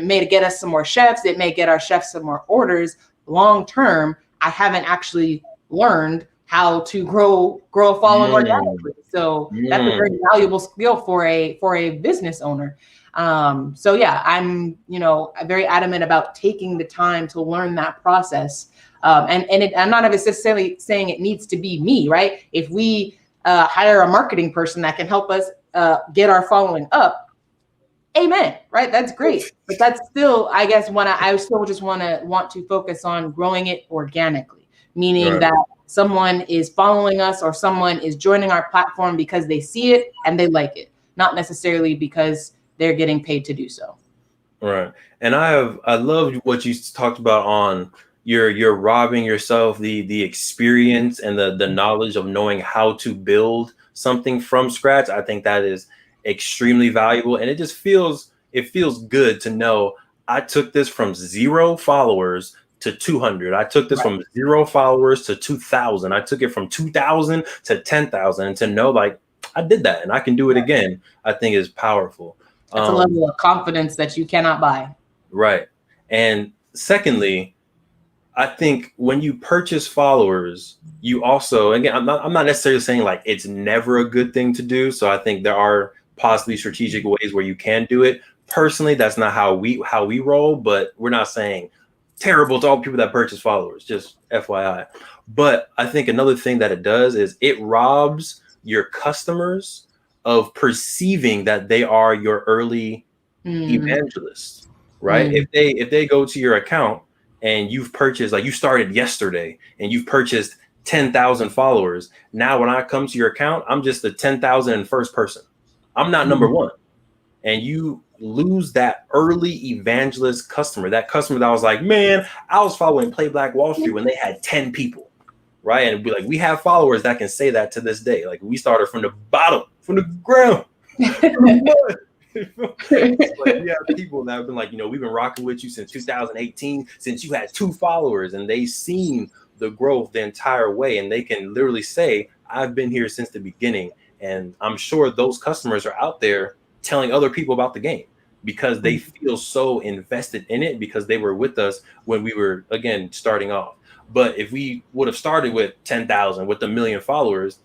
may get us some more chefs. It may get our chefs some more orders. Long term, I haven't actually learned how to grow a following organically. So that's a very valuable skill for a business owner. So yeah, I'm very adamant about taking the time to learn that process. I'm not necessarily saying it needs to be me, right? If we hire a marketing person that can help us get our following up, amen, right? That's great. But that's still, I guess, I still just want to focus on growing it organically, meaning that someone is following us or someone is joining our platform because they see it and they like it, not necessarily because they're getting paid to do so. Right. And I loved what you talked about on you're robbing yourself the experience and the knowledge of knowing how to build something from scratch. I think that is extremely valuable, and it feels good to know I took this from 0 followers to 200. I took this from 0 followers to 2,000. I took it from 2,000 to 10,000, and to know like I did that and I can do it again, I think is powerful. That's a level of confidence that you cannot buy. Right. And secondly, I think when you purchase followers, you also, again, I'm not necessarily saying like it's never a good thing to do. So I think there are possibly strategic ways where you can do it. Personally, that's not how we roll, but we're not saying terrible to all people that purchase followers, just FYI. But I think another thing that it does is it robs your customers of perceiving that they are your early evangelists, right? If they go to your account and you've purchased, like you started yesterday and you've purchased 10,000 followers. Now, when I come to your account, I'm just the 10,001st person. I'm not number one. And you lose that early evangelist customer, that customer that was like, man, I was following Play Black Wall Street when they had 10 people, right? And we have followers that can say that to this day. Like we started from the bottom, from the ground. Like, you have people that have been like, we've been rocking with you since 2018, since you had 2 followers, and they've seen the growth the entire way. And they can literally say, I've been here since the beginning. And I'm sure those customers are out there telling other people about the game. because they feel so invested in it because they were with us when we were, again, starting off. But if we would have started with 10,000, with 1,000,000 followers,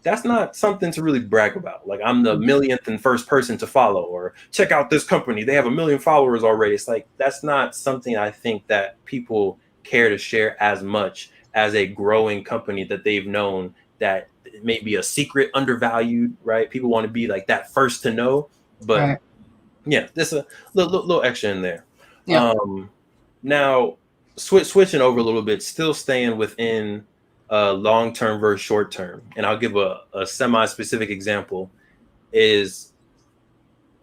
that's not something to really brag about. Like, I'm the millionth and first person to follow, or check out this company, they have 1,000,000 followers already. It's like, that's not something I think that people care to share as much as a growing company that they've known that may be a secret, undervalued, right? People want to be like that first to know, but Right. yeah, there's a little extra in there. Yeah. Now, switching over a little bit, still staying within long-term versus short-term, and I'll give a semi-specific example, is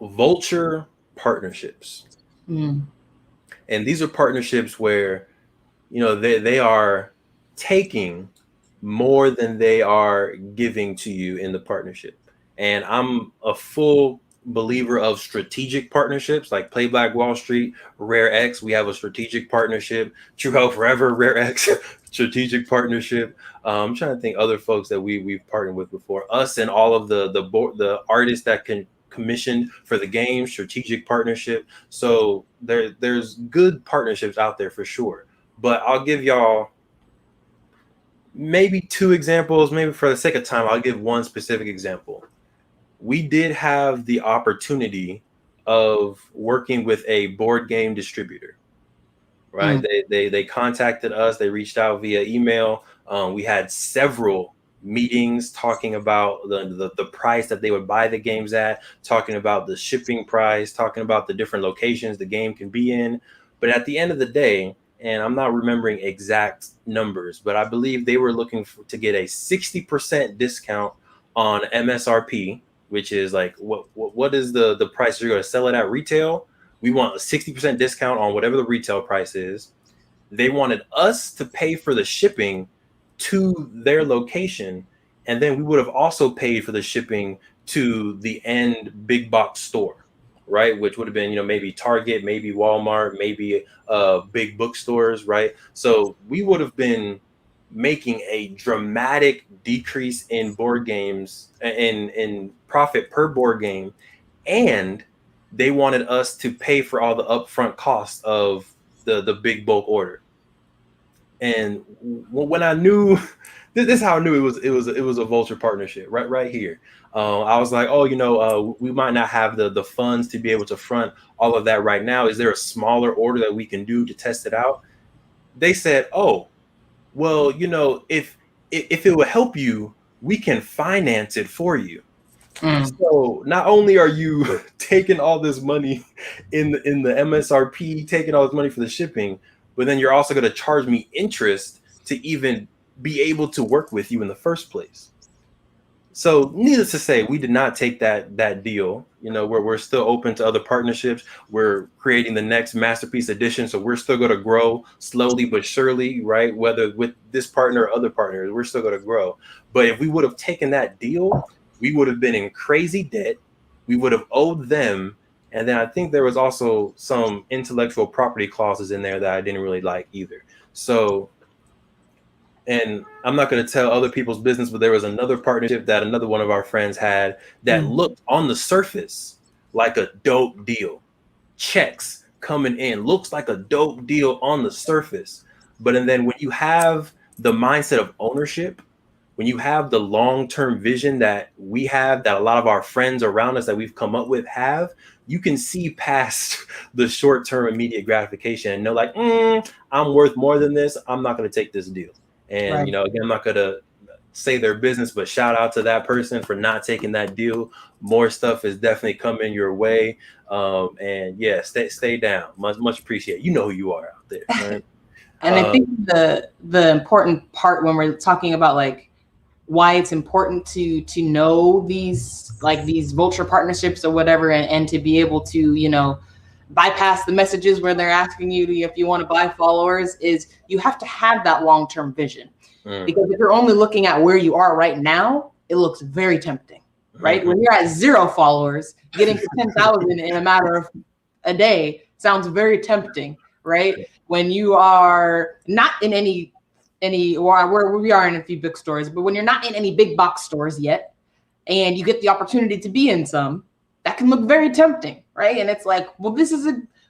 vulture partnerships. And these are partnerships where, you know, they are taking more than they are giving to you in the partnership. And I'm a full believer of strategic partnerships, like Play Black Wall Street, Rare X. We have a strategic partnership. Truvel Forever, Rare X, strategic partnership. I'm trying to think other folks that we've partnered with before. Us and all of the artists that can commissioned for the game, strategic partnership. So there's good partnerships out there for sure. But I'll give y'all maybe two examples. Maybe for the sake of time, I'll give one specific example. We did have the opportunity of working with a board game distributor, right? They contacted us. They reached out via email. We had several meetings talking about the price that they would buy the games at, talking about the shipping price, talking about the different locations the game can be in. But at the end of the day, and I'm not remembering exact numbers, but I believe they were looking to get a 60% discount on MSRP, which is like what is the price you're going to sell it at retail. We want a 60% discount on whatever the retail price is. They wanted us to pay for the shipping to their location, and then we would have also paid for the shipping to the end big box store, right? Which would have been, you know, maybe Target, maybe Walmart, maybe big bookstores, right? So we would have been making a dramatic decrease in board games, in profit per board game, and they wanted us to pay for all the upfront costs of the big bulk order. And when I knew, this is how I knew it was a vulture partnership right here. I was like, oh, you know, we might not have the funds to be able to front all of that right now. Is there a smaller order that we can do to test it out? They said, oh, well, you know, if it will help you, we can finance it for you. So not only are you taking all this money in the MSRP, taking all this money for the shipping, but then you're also going to charge me interest to even be able to work with you in the first place. So needless to say, we did not take that deal. You know, we're still open to other partnerships. We're creating the next Masterpiece edition. So we're still going to grow slowly but surely, right? Whether with this partner or other partners, we're still going to grow. But if we would have taken that deal, we would have been in crazy debt. We would have owed them. And then I think there was also some intellectual property clauses in there that I didn't really like either. So, and I'm not going to tell other people's business, but there was another partnership that another one of our friends had that looked on the surface like a dope deal. Checks coming in, looks like a dope deal on the surface. But and then when you have the mindset of ownership, when you have the long-term vision that we have, that a lot of our friends around us that we've come up with have, you can see past the short-term immediate gratification and know, like, I'm worth more than this. I'm not going to take this deal. And, Right. you know, again, I'm not going to say their business, but shout out to that person for not taking that deal. More stuff is definitely coming your way. And yeah, stay down. Much appreciated. You know who you are out there, right? And I think the important part when we're talking about like why it's important to know these vulture partnerships or whatever, and to be able to, you know, bypass the messages where they're asking you to, if you want to buy followers, is you have to have that long-term vision. Because if you're only looking at where you are right now, it looks very tempting, right? When you're at 0 followers, getting to 10,000 in a matter of a day sounds very tempting, right? When you are not in any or where we are in a few big stores, but when you're not in any big box stores yet, and you get the opportunity to be in some, that can look very tempting, right? And it's like, well,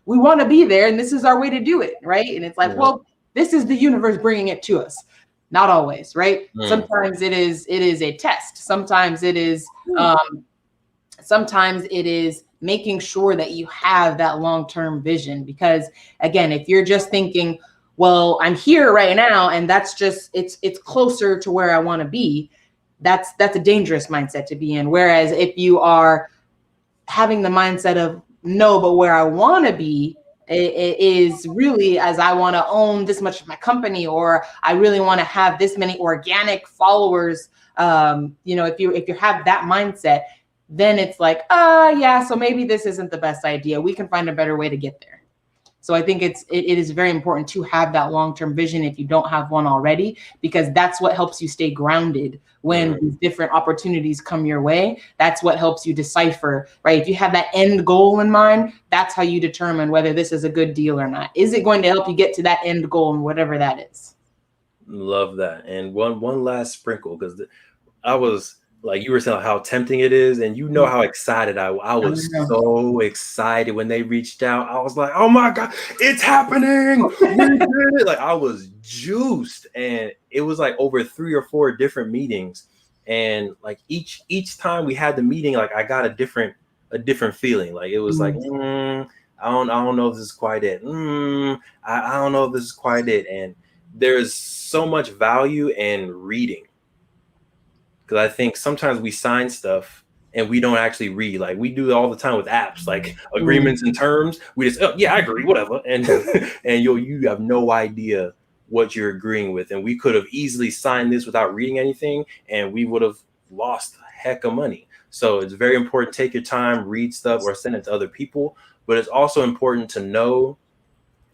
we want to be there and this is our way to do it, right? And it's like, well, this is the universe bringing it to us. Not always, right? Sometimes it is a test. Sometimes it is making sure that you have that long-term vision, because again, if you're just thinking, well, I'm here right now and that's just it's closer to where I want to be, that's a dangerous mindset to be in. Whereas if you are having the mindset of no, but where I want to be, it is really, as I want to own this much of my company, or I really want to have this many organic followers. If you have that mindset, then it's like, yeah, so maybe this isn't the best idea. We can find a better way to get there. So I think it is very important to have that long-term vision if you don't have one already, because that's what helps you stay grounded when these different opportunities come your way. That's what helps you decipher, right? If you have that end goal in mind, that's how you determine whether this is a good deal or not. Is it going to help you get to that end goal, and whatever that is? Love that. And one last sprinkle, because I was like, you were saying how tempting it is, and you know how excited I was. So excited when they reached out. I was like, oh my God, it's happening. We did it. Like, I was juiced, and it was like over 3 or 4 different meetings, and like each time we had the meeting, like I got a different feeling. Like it was like, I don't know if this is quite it. I don't know if this is quite it. And there's so much value in reading. Because I think sometimes we sign stuff and we don't actually read. Like we do it all the time with apps, like agreements and terms. We just, I agree, whatever. And you have no idea what you're agreeing with. And we could have easily signed this without reading anything, and we would have lost a heck of money. So it's very important. Take your time, read stuff, or send it to other people. But it's also important to know,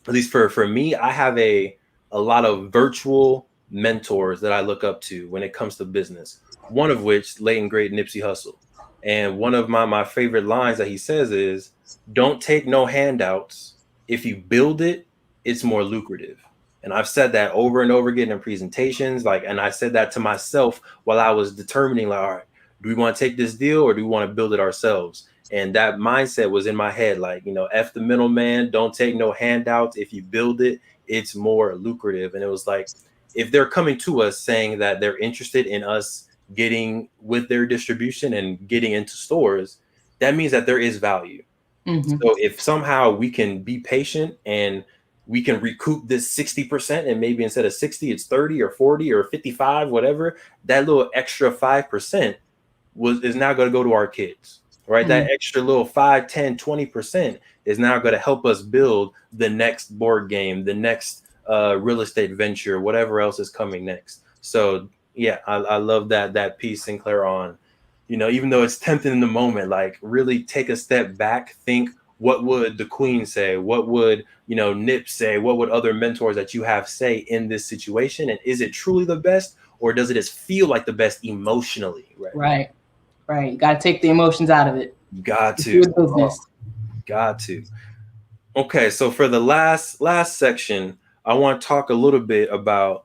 at least for me, I have a lot of virtual mentors that I look up to when it comes to business. One of which, late and great Nipsey Hussle. And one of my favorite lines that he says is, don't take no handouts. If you build it, it's more lucrative. And I've said that over and over again in presentations. And I said that to myself while I was determining, like, all right, do we want to take this deal or do we want to build it ourselves? And that mindset was in my head, like, F the middleman, don't take no handouts. If you build it, it's more lucrative. And it was like, if they're coming to us saying that they're interested in us getting with their distribution and getting into stores, that means that there is value. So if somehow we can be patient and we can recoup this 60%, and maybe instead of 60, it's 30 or 40 or 55, whatever, that little extra 5% is now going to go to our kids, right? That extra little 5, 10, 20% is now going to help us build the next board game, the next real estate venture, whatever else is coming next. So yeah, I love that piece, Sinclair, on, even though it's tempting in the moment, like really take a step back, think, what would the queen say? What would, Nip say? What would other mentors that you have say in this situation? And is it truly the best, or does it just feel like the best emotionally? Right. You got to take the emotions out of it. Got to. Got to. Okay, so for the last section, I want to talk a little bit about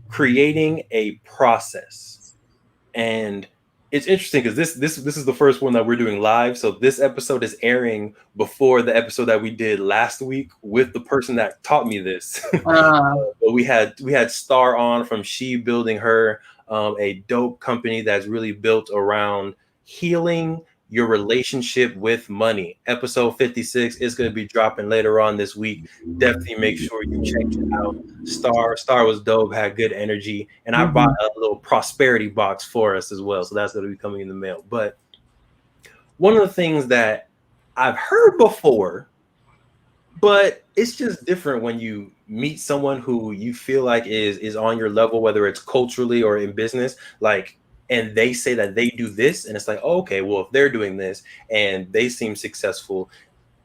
creating a process. And it's interesting because this is the first one that we're doing live. So this episode is airing before the episode that we did last week with the person that taught me this. But we had Star on from She Building Her, a dope company that's really built around healing your relationship with money. Episode 56 is going to be dropping later on this week. Definitely make sure you check it out. Star was dope, had good energy, and I bought a little prosperity box for us as well. So that's going to be coming in the mail. But one of the things that I've heard before, but it's just different when you meet someone who you feel like is on your level, whether it's culturally or in business, like, and they say that they do this, and it's like, oh, okay, well, if they're doing this and they seem successful,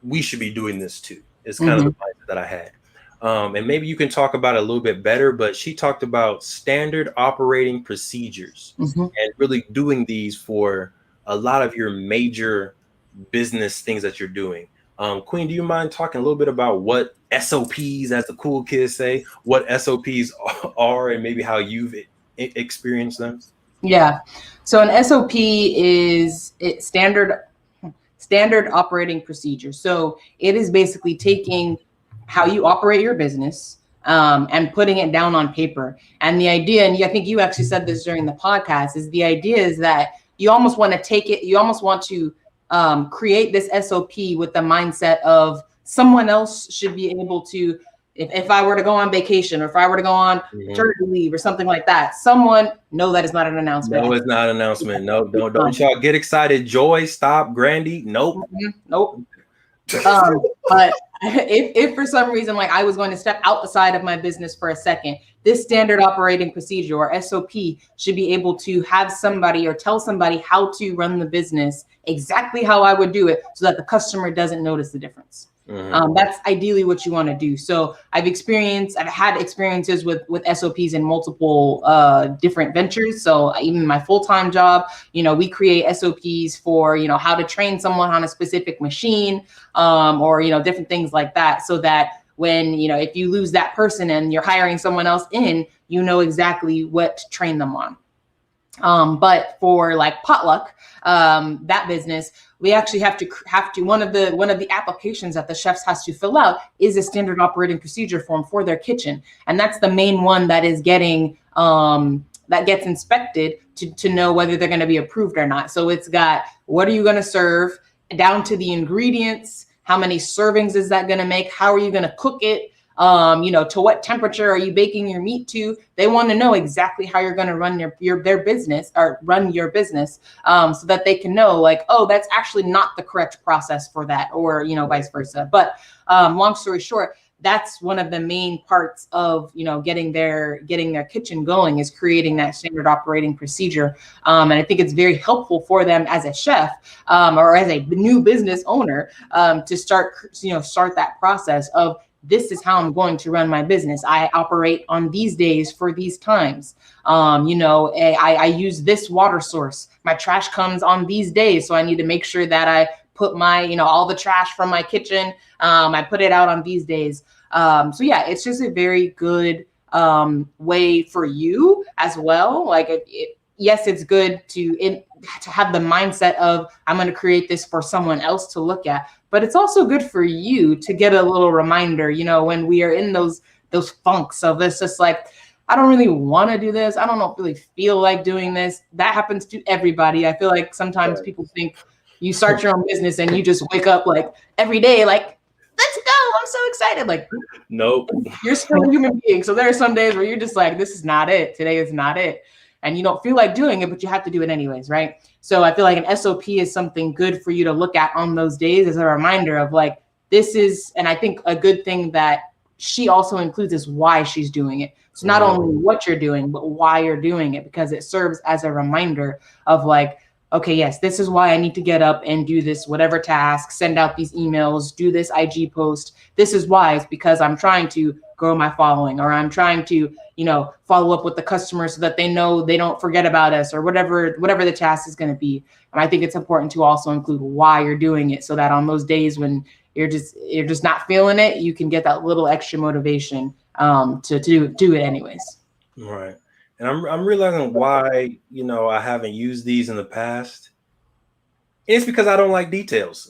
we should be doing this too. It's kind of the mindset that I had. And maybe you can talk about it a little bit better, but she talked about standard operating procedures and really doing these for a lot of your major business things that you're doing. Queen, do you mind talking a little bit about what SOPs, as the cool kids say, what SOPs are and maybe how you've experienced them? Yeah. So an SOP is standard standard operating procedure. So it is basically taking how you operate your business and putting it down on paper. And the idea, and I think you actually said this during the podcast, is the idea is that you almost want to take it, you almost want to create this SOP with the mindset of someone else should be able to, if I were to go on vacation or if I were to go on maternity leave or something like that, someone, no, that is not an announcement. No, it's not an announcement. No, don't y'all get excited. Joy, stop, Grandy. Nope. Nope. But if for some reason, like I was going to step outside of my business for a second, this standard operating procedure or SOP should be able to have somebody or tell somebody how to run the business exactly how I would do it so that the customer doesn't notice the difference. That's ideally what you want to do. So I've had experiences with SOPs in multiple different ventures. So even my full-time job, we create SOPs for, how to train someone on a specific machine or, different things like that. So that when, if you lose that person and you're hiring someone else in, exactly what to train them on. But for like Potluck, that business, we actually have to one of the applications that the chefs has to fill out is a standard operating procedure form for their kitchen. And that's the main one that is getting, that gets inspected to know whether they're going to be approved or not. So it's got, what are you going to serve down to the ingredients? How many servings is that going to make? How are you going to cook it? To what temperature are you baking your meat to? They want to know exactly how you're going to run their business or run your business, so that they can know like, oh, that's actually not the correct process for that, or, vice versa. But long story short, that's one of the main parts of, getting their kitchen going is creating that standard operating procedure. And I think it's very helpful for them as a chef or as a new business owner to start that process of, this is how I'm going to run my business. I operate on these days for these times. I use this water source. My trash comes on these days. So I need to make sure that I put my, all the trash from my kitchen, I put it out on these days. So yeah, it's just a very good way for you as well. Like yes, it's good to have the mindset of, I'm going to create this for someone else to look at, but it's also good for you to get a little reminder, when we are in those funks of it's just like, I don't really want to do this. I don't really feel like doing this. That happens to everybody. I feel like sometimes people think you start your own business and you just wake up like every day, like, let's go. I'm so excited. Like, nope. You're still a human being. So there are some days where you're just like, this is not it. Today is not it. And you don't feel like doing it, but you have to do it anyways, right? So I feel like an SOP is something good for you to look at on those days as a reminder of like, this is, and I think a good thing that she also includes is why she's doing it. So not only what you're doing, but why you're doing it, because it serves as a reminder of like, okay, yes, this is why I need to get up and do this, whatever task, send out these emails, do this IG post. This is why. It's because I'm trying to grow my following, or I'm trying to, follow up with the customers so that they know they don't forget about us, or whatever the task is going to be. And I think it's important to also include why you're doing it, so that on those days when you're just not feeling it, you can get that little extra motivation to do it anyways. Right. And I'm realizing why, I haven't used these in the past. It's because I don't like details,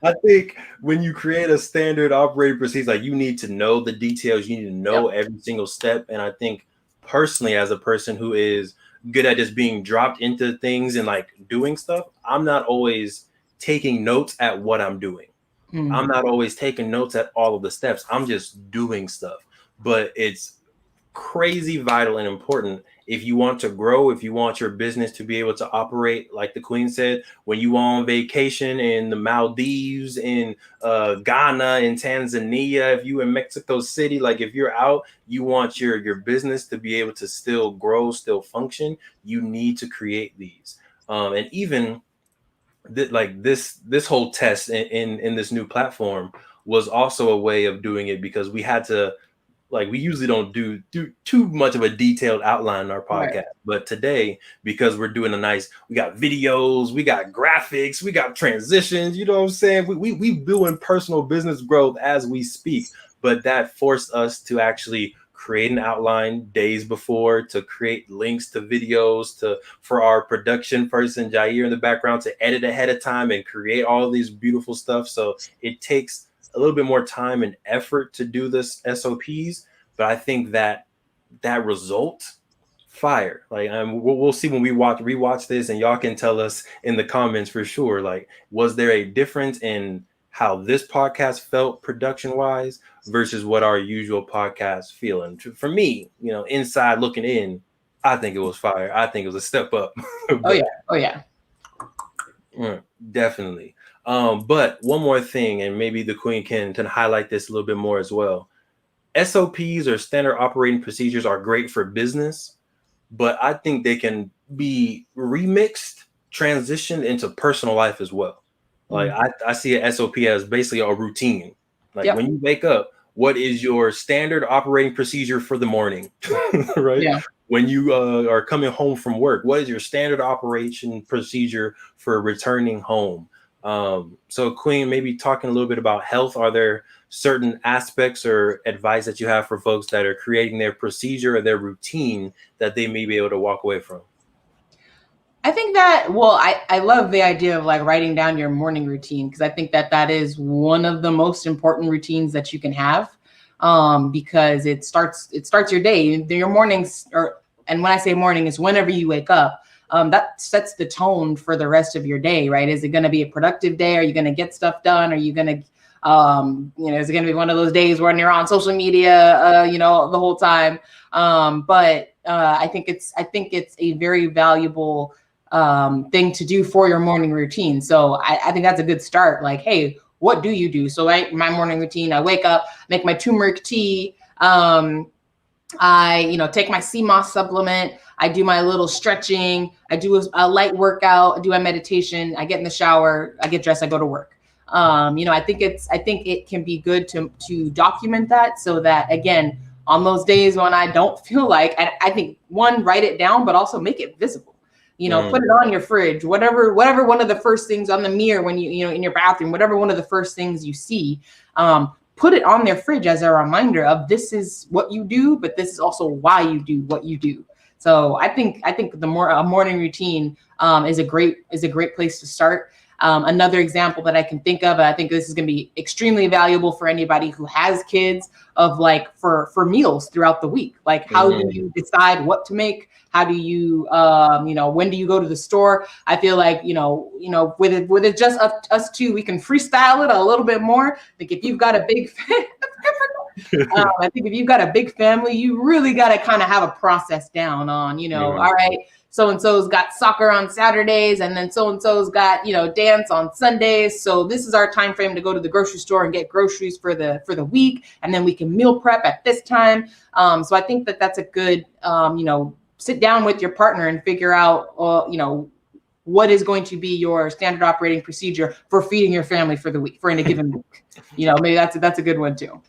I think when you create a standard operating procedure, like you need to know the details, you need to know every single step. And I think personally, as a person who is good at just being dropped into things and like doing stuff, I'm not always taking notes at what I'm doing. I'm not always taking notes at all of the steps. I'm just doing stuff. But it's crazy vital and important if you want to grow, if you want your business to be able to operate, like the Queen said, when you on vacation in the Maldives, in Ghana, in Tanzania, if you in Mexico City, like if you're out, you want your business to be able to still grow, still function, you need to create these. And even this whole test in this new platform was also a way of doing it, because we had to, like, we usually don't do too much of a detailed outline in our podcast. Right. But today, because we're doing we got videos, we got graphics, we got transitions, you know what I'm saying? We doing personal business growth as we speak, but that forced us to actually create an outline days before, to create links to videos, for our production person Jair in the background to edit ahead of time and create all of these beautiful stuff. So it takes a little bit more time and effort to do this SOPs, but I think that result, fire. Like, we'll see when we rewatch this, and y'all can tell us in the comments for sure. Like, was there a difference in how this podcast felt production wise versus what our usual podcasts feel? And for me, inside looking in, I think it was fire. I think it was a step up. Oh yeah. Definitely. But one more thing, and maybe the Queen can highlight this a little bit more as well. SOPs, or standard operating procedures, are great for business, but I think they can be remixed, transitioned into personal life as well. Like, I see an SOP as basically a routine. Like, when you wake up, what is your standard operating procedure for the morning? Right? Yeah. When you are coming home from work, what is your standard operation procedure for returning home? So Queen, maybe talking a little bit about health, are there certain aspects or advice that you have for folks that are creating their procedure or their routine that they may be able to walk away from? I think that, I love the idea of like writing down your morning routine, because I think that is one of the most important routines that you can have, because it starts your day. Your mornings, and when I say morning, is whenever you wake up. That sets the tone for the rest of your day, right? Is it going to be a productive day? Are you going to get stuff done? Are you going to, is it going to be one of those days when you're on social media, the whole time? But I think it's a very valuable thing to do for your morning routine. So I think that's a good start. Like, hey, what do you do? So my morning routine, I wake up, make my turmeric tea. I, take my CMOS supplement. I do my little stretching. I do a light workout. I do my meditation. I get in the shower. I get dressed. I go to work. I think it can be good to document that, so that, again, on those days when I don't feel like, and I think, one, write it down, but also make it visible. Put it on your fridge, whatever one of the first things on the mirror when you in your bathroom, whatever one of the first things you see, put it on their fridge as a reminder of, this is what you do, but this is also why you do what you do. So I think a morning routine is a great place to start. Another example that I can think of, and I think this is going to be extremely valuable for anybody who has kids, of like for meals throughout the week. Like, how do you decide what to make? How do you, when do you go to the store? I feel like, with it just us two, we can freestyle it a little bit more. Like, if you've got a big I think if you've got a big family, you really got to kind of have a process down on, all right, so-and-so's got soccer on Saturdays, and then so-and-so's got, dance on Sundays. So this is our time frame to go to the grocery store and get groceries for the week. And then we can meal prep at this time. So I think that's a good, sit down with your partner and figure out, what is going to be your standard operating procedure for feeding your family for the week, for in a given week. Maybe that's a good one too.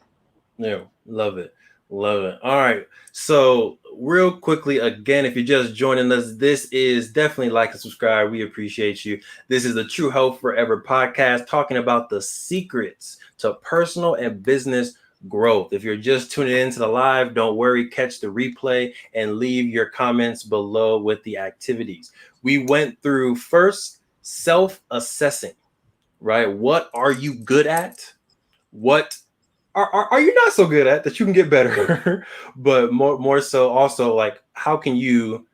Yeah, love it. All right. So real quickly, again, if you're just joining us, this is definitely like and subscribe. We appreciate you. This is the True Health Forever podcast, talking about the secrets to personal and business growth. If you're just tuning into the live, don't worry, catch the replay and leave your comments below with the activities. We went through first self-assessing, right? What are you good at? What are you not so good at that you can get better? But more so also, like, how can you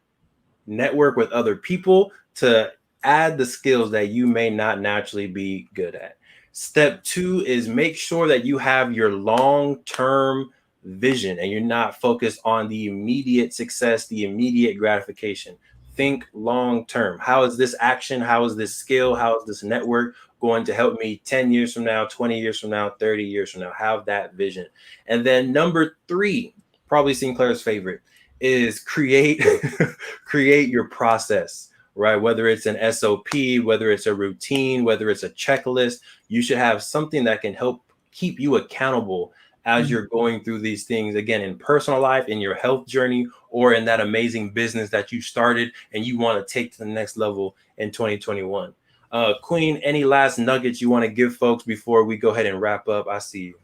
network with other people to add the skills that you may not naturally be good at? Step 2 is make sure that you have your long-term vision and you're not focused on the immediate success, the immediate gratification. Think long-term. How is this action? How is this skill? How is this network going to help me 10 years from now, 20 years from now, 30 years from now? Have that vision. And then number 3, probably Sinclair's favorite, is create your process, right? Whether it's an SOP, whether it's a routine, whether it's a checklist, you should have something that can help keep you accountable as you're going through these things, again, in personal life, in your health journey, or in that amazing business that you started and you want to take to the next level in 2021. Queen, any last nuggets you want to give folks before we go ahead and wrap up? I see you.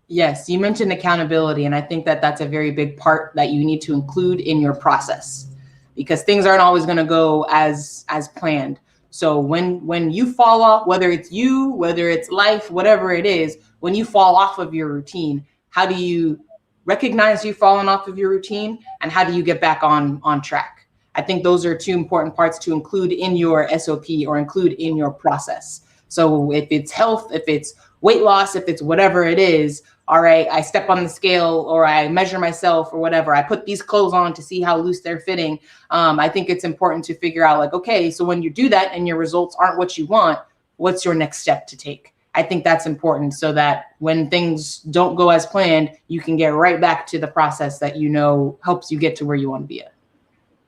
Yes, you mentioned accountability, and I think that that's a very big part that you need to include in your process, because things aren't always going to go as planned. So when you fall off, whether it's you, whether it's life, whatever it is, when you fall off of your routine, how do you recognize you falling off of your routine, and how do you get back on track? I think those are two important parts to include in your SOP or include in your process. So if it's health, if it's weight loss, if it's whatever it is, all right, I step on the scale or I measure myself or whatever. I put these clothes on to see how loose they're fitting. I think it's important to figure out like, okay, so when you do that and your results aren't what you want, what's your next step to take? I think that's important so that when things don't go as planned, you can get right back to the process that you know helps you get to where you want to be at.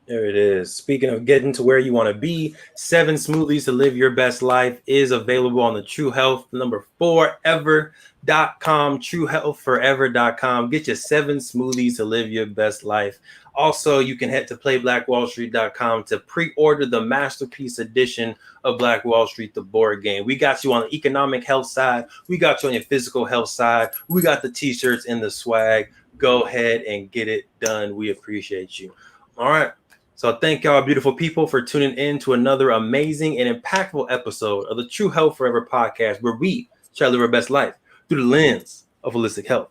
There it is. Speaking of getting to where you want to be, 7 smoothies to live your best life is available on the True Health #4ever.com, truehealthforever.com. Get your 7 smoothies to live your best life. Also, you can head to playblackwallstreet.com to pre-order the masterpiece edition of Black Wall Street, the board game. We got you on the economic health side. We got you on your physical health side. We got the t-shirts and the swag. Go ahead and get it done. We appreciate you. All right. So thank y'all, beautiful people, for tuning in to another amazing and impactful episode of the True Health Forever podcast, where we try to live our best life through the lens of holistic health.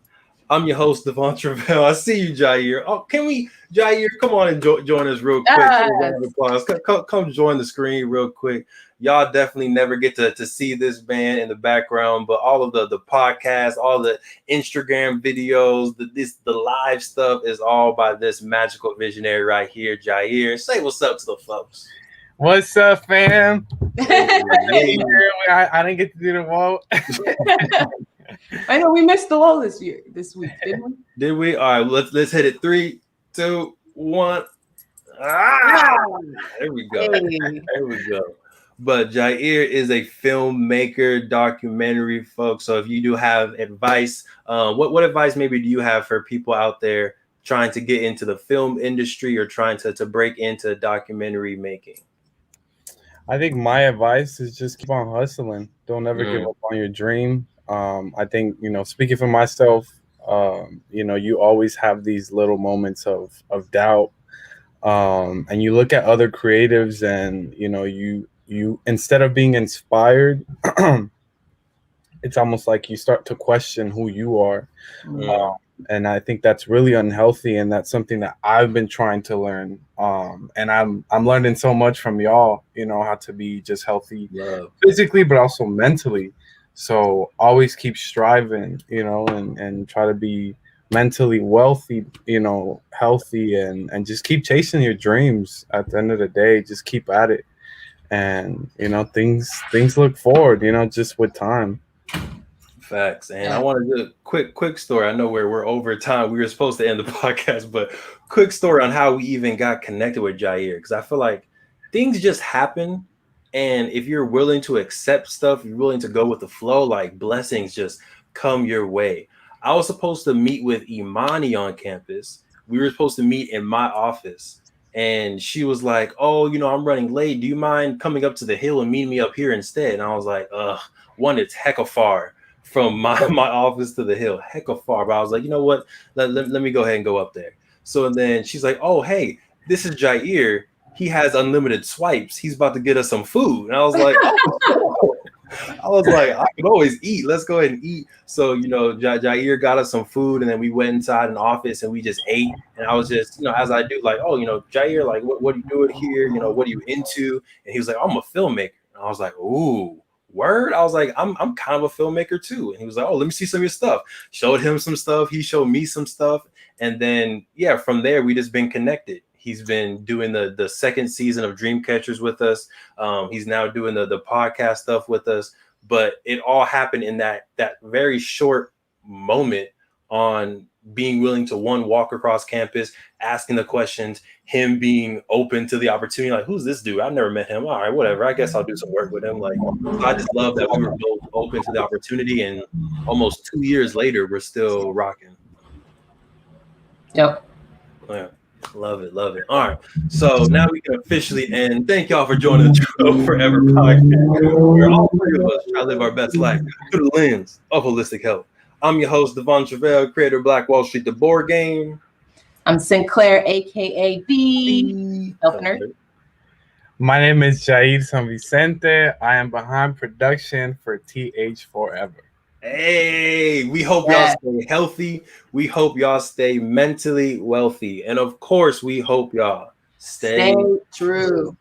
I'm your host, Devon Truvel. I see you, Jair. Oh, can we, Jair, come on and join us real quick. Yes. Come join the screen real quick. Y'all definitely never get to see this man in the background, but all of the podcasts, all the Instagram videos, the live stuff is all by this magical visionary right here, Jair. Say what's up to the folks. What's up, fam? I didn't get to do the wall. I know we missed the wall this week, didn't we? Did we? All right, let's hit it. 3, 2, 1. There we go. Hey. There we go. But Jair is a filmmaker, documentary, folks. So if you do have advice, what advice maybe do you have for people out there trying to get into the film industry or trying to break into documentary making? I think my advice is just keep on hustling. Don't ever give up on your dream. I think, speaking for myself, you always have these little moments of doubt. And you look at other creatives and, you instead of being inspired, it's almost like you start to question who you are. And I think that's really unhealthy. And that's something that I've been trying to learn. And I'm learning so much from y'all, how to be just healthy physically, but also mentally. So always keep striving, and try to be mentally wealthy, healthy, and just keep chasing your dreams. At the end of the day, just keep at it. And, things look forward, just with time. Facts. And I want to do a quick story. I know we're over time. We were supposed to end the podcast, but quick story on how we even got connected with Jair. Because I feel like things just happen. And if you're willing to accept stuff, you're willing to go with the flow, like blessings just come your way. I was supposed to meet with Imani on campus. We were supposed to meet in my office. And she was like, oh, I'm running late. Do you mind coming up to the hill and meeting me up here instead? And I was like, one, it's hecka far from my office to the hill, hecka far. But I was like, you know what? Let me go ahead and go up there. So then she's like, oh, hey, this is Jair. He has unlimited swipes. He's about to get us some food. And I was like, I can always eat. Let's go ahead and eat. So, Jair got us some food, and then we went inside an office and we just ate. And I was just, as I do, like, Jair, like, what are you doing here? What are you into? And he was like, I'm a filmmaker. And I was like, ooh, word? I was like, I'm kind of a filmmaker too. And he was like, oh, let me see some of your stuff. Showed him some stuff. He showed me some stuff. And then, from there, we just been connected. He's been doing the second season of Dreamcatchers with us. He's now doing the podcast stuff with us. But it all happened in that very short moment on being willing to walk across campus, asking the questions, him being open to the opportunity. Like, who's this dude? I've never met him. All right, whatever. I guess I'll do some work with him. Like, I just love that we were both open to the opportunity. And almost 2 years later, we're still rocking. Yep. Yeah. Love it. All right. So now we can officially end. Thank y'all for joining the True Health Forever podcast. We're all three of us trying to live our best life through the lens of holistic health. I'm your host, Devon Truvel, creator of Black Wall Street, the board game. I'm Sinclair, aka the Self Nerd. My name is Jair San Vicente. I am behind production for TH4 Forever. Hey, we hope y'all stay healthy. We hope y'all stay mentally wealthy. And of course, we hope y'all stay true.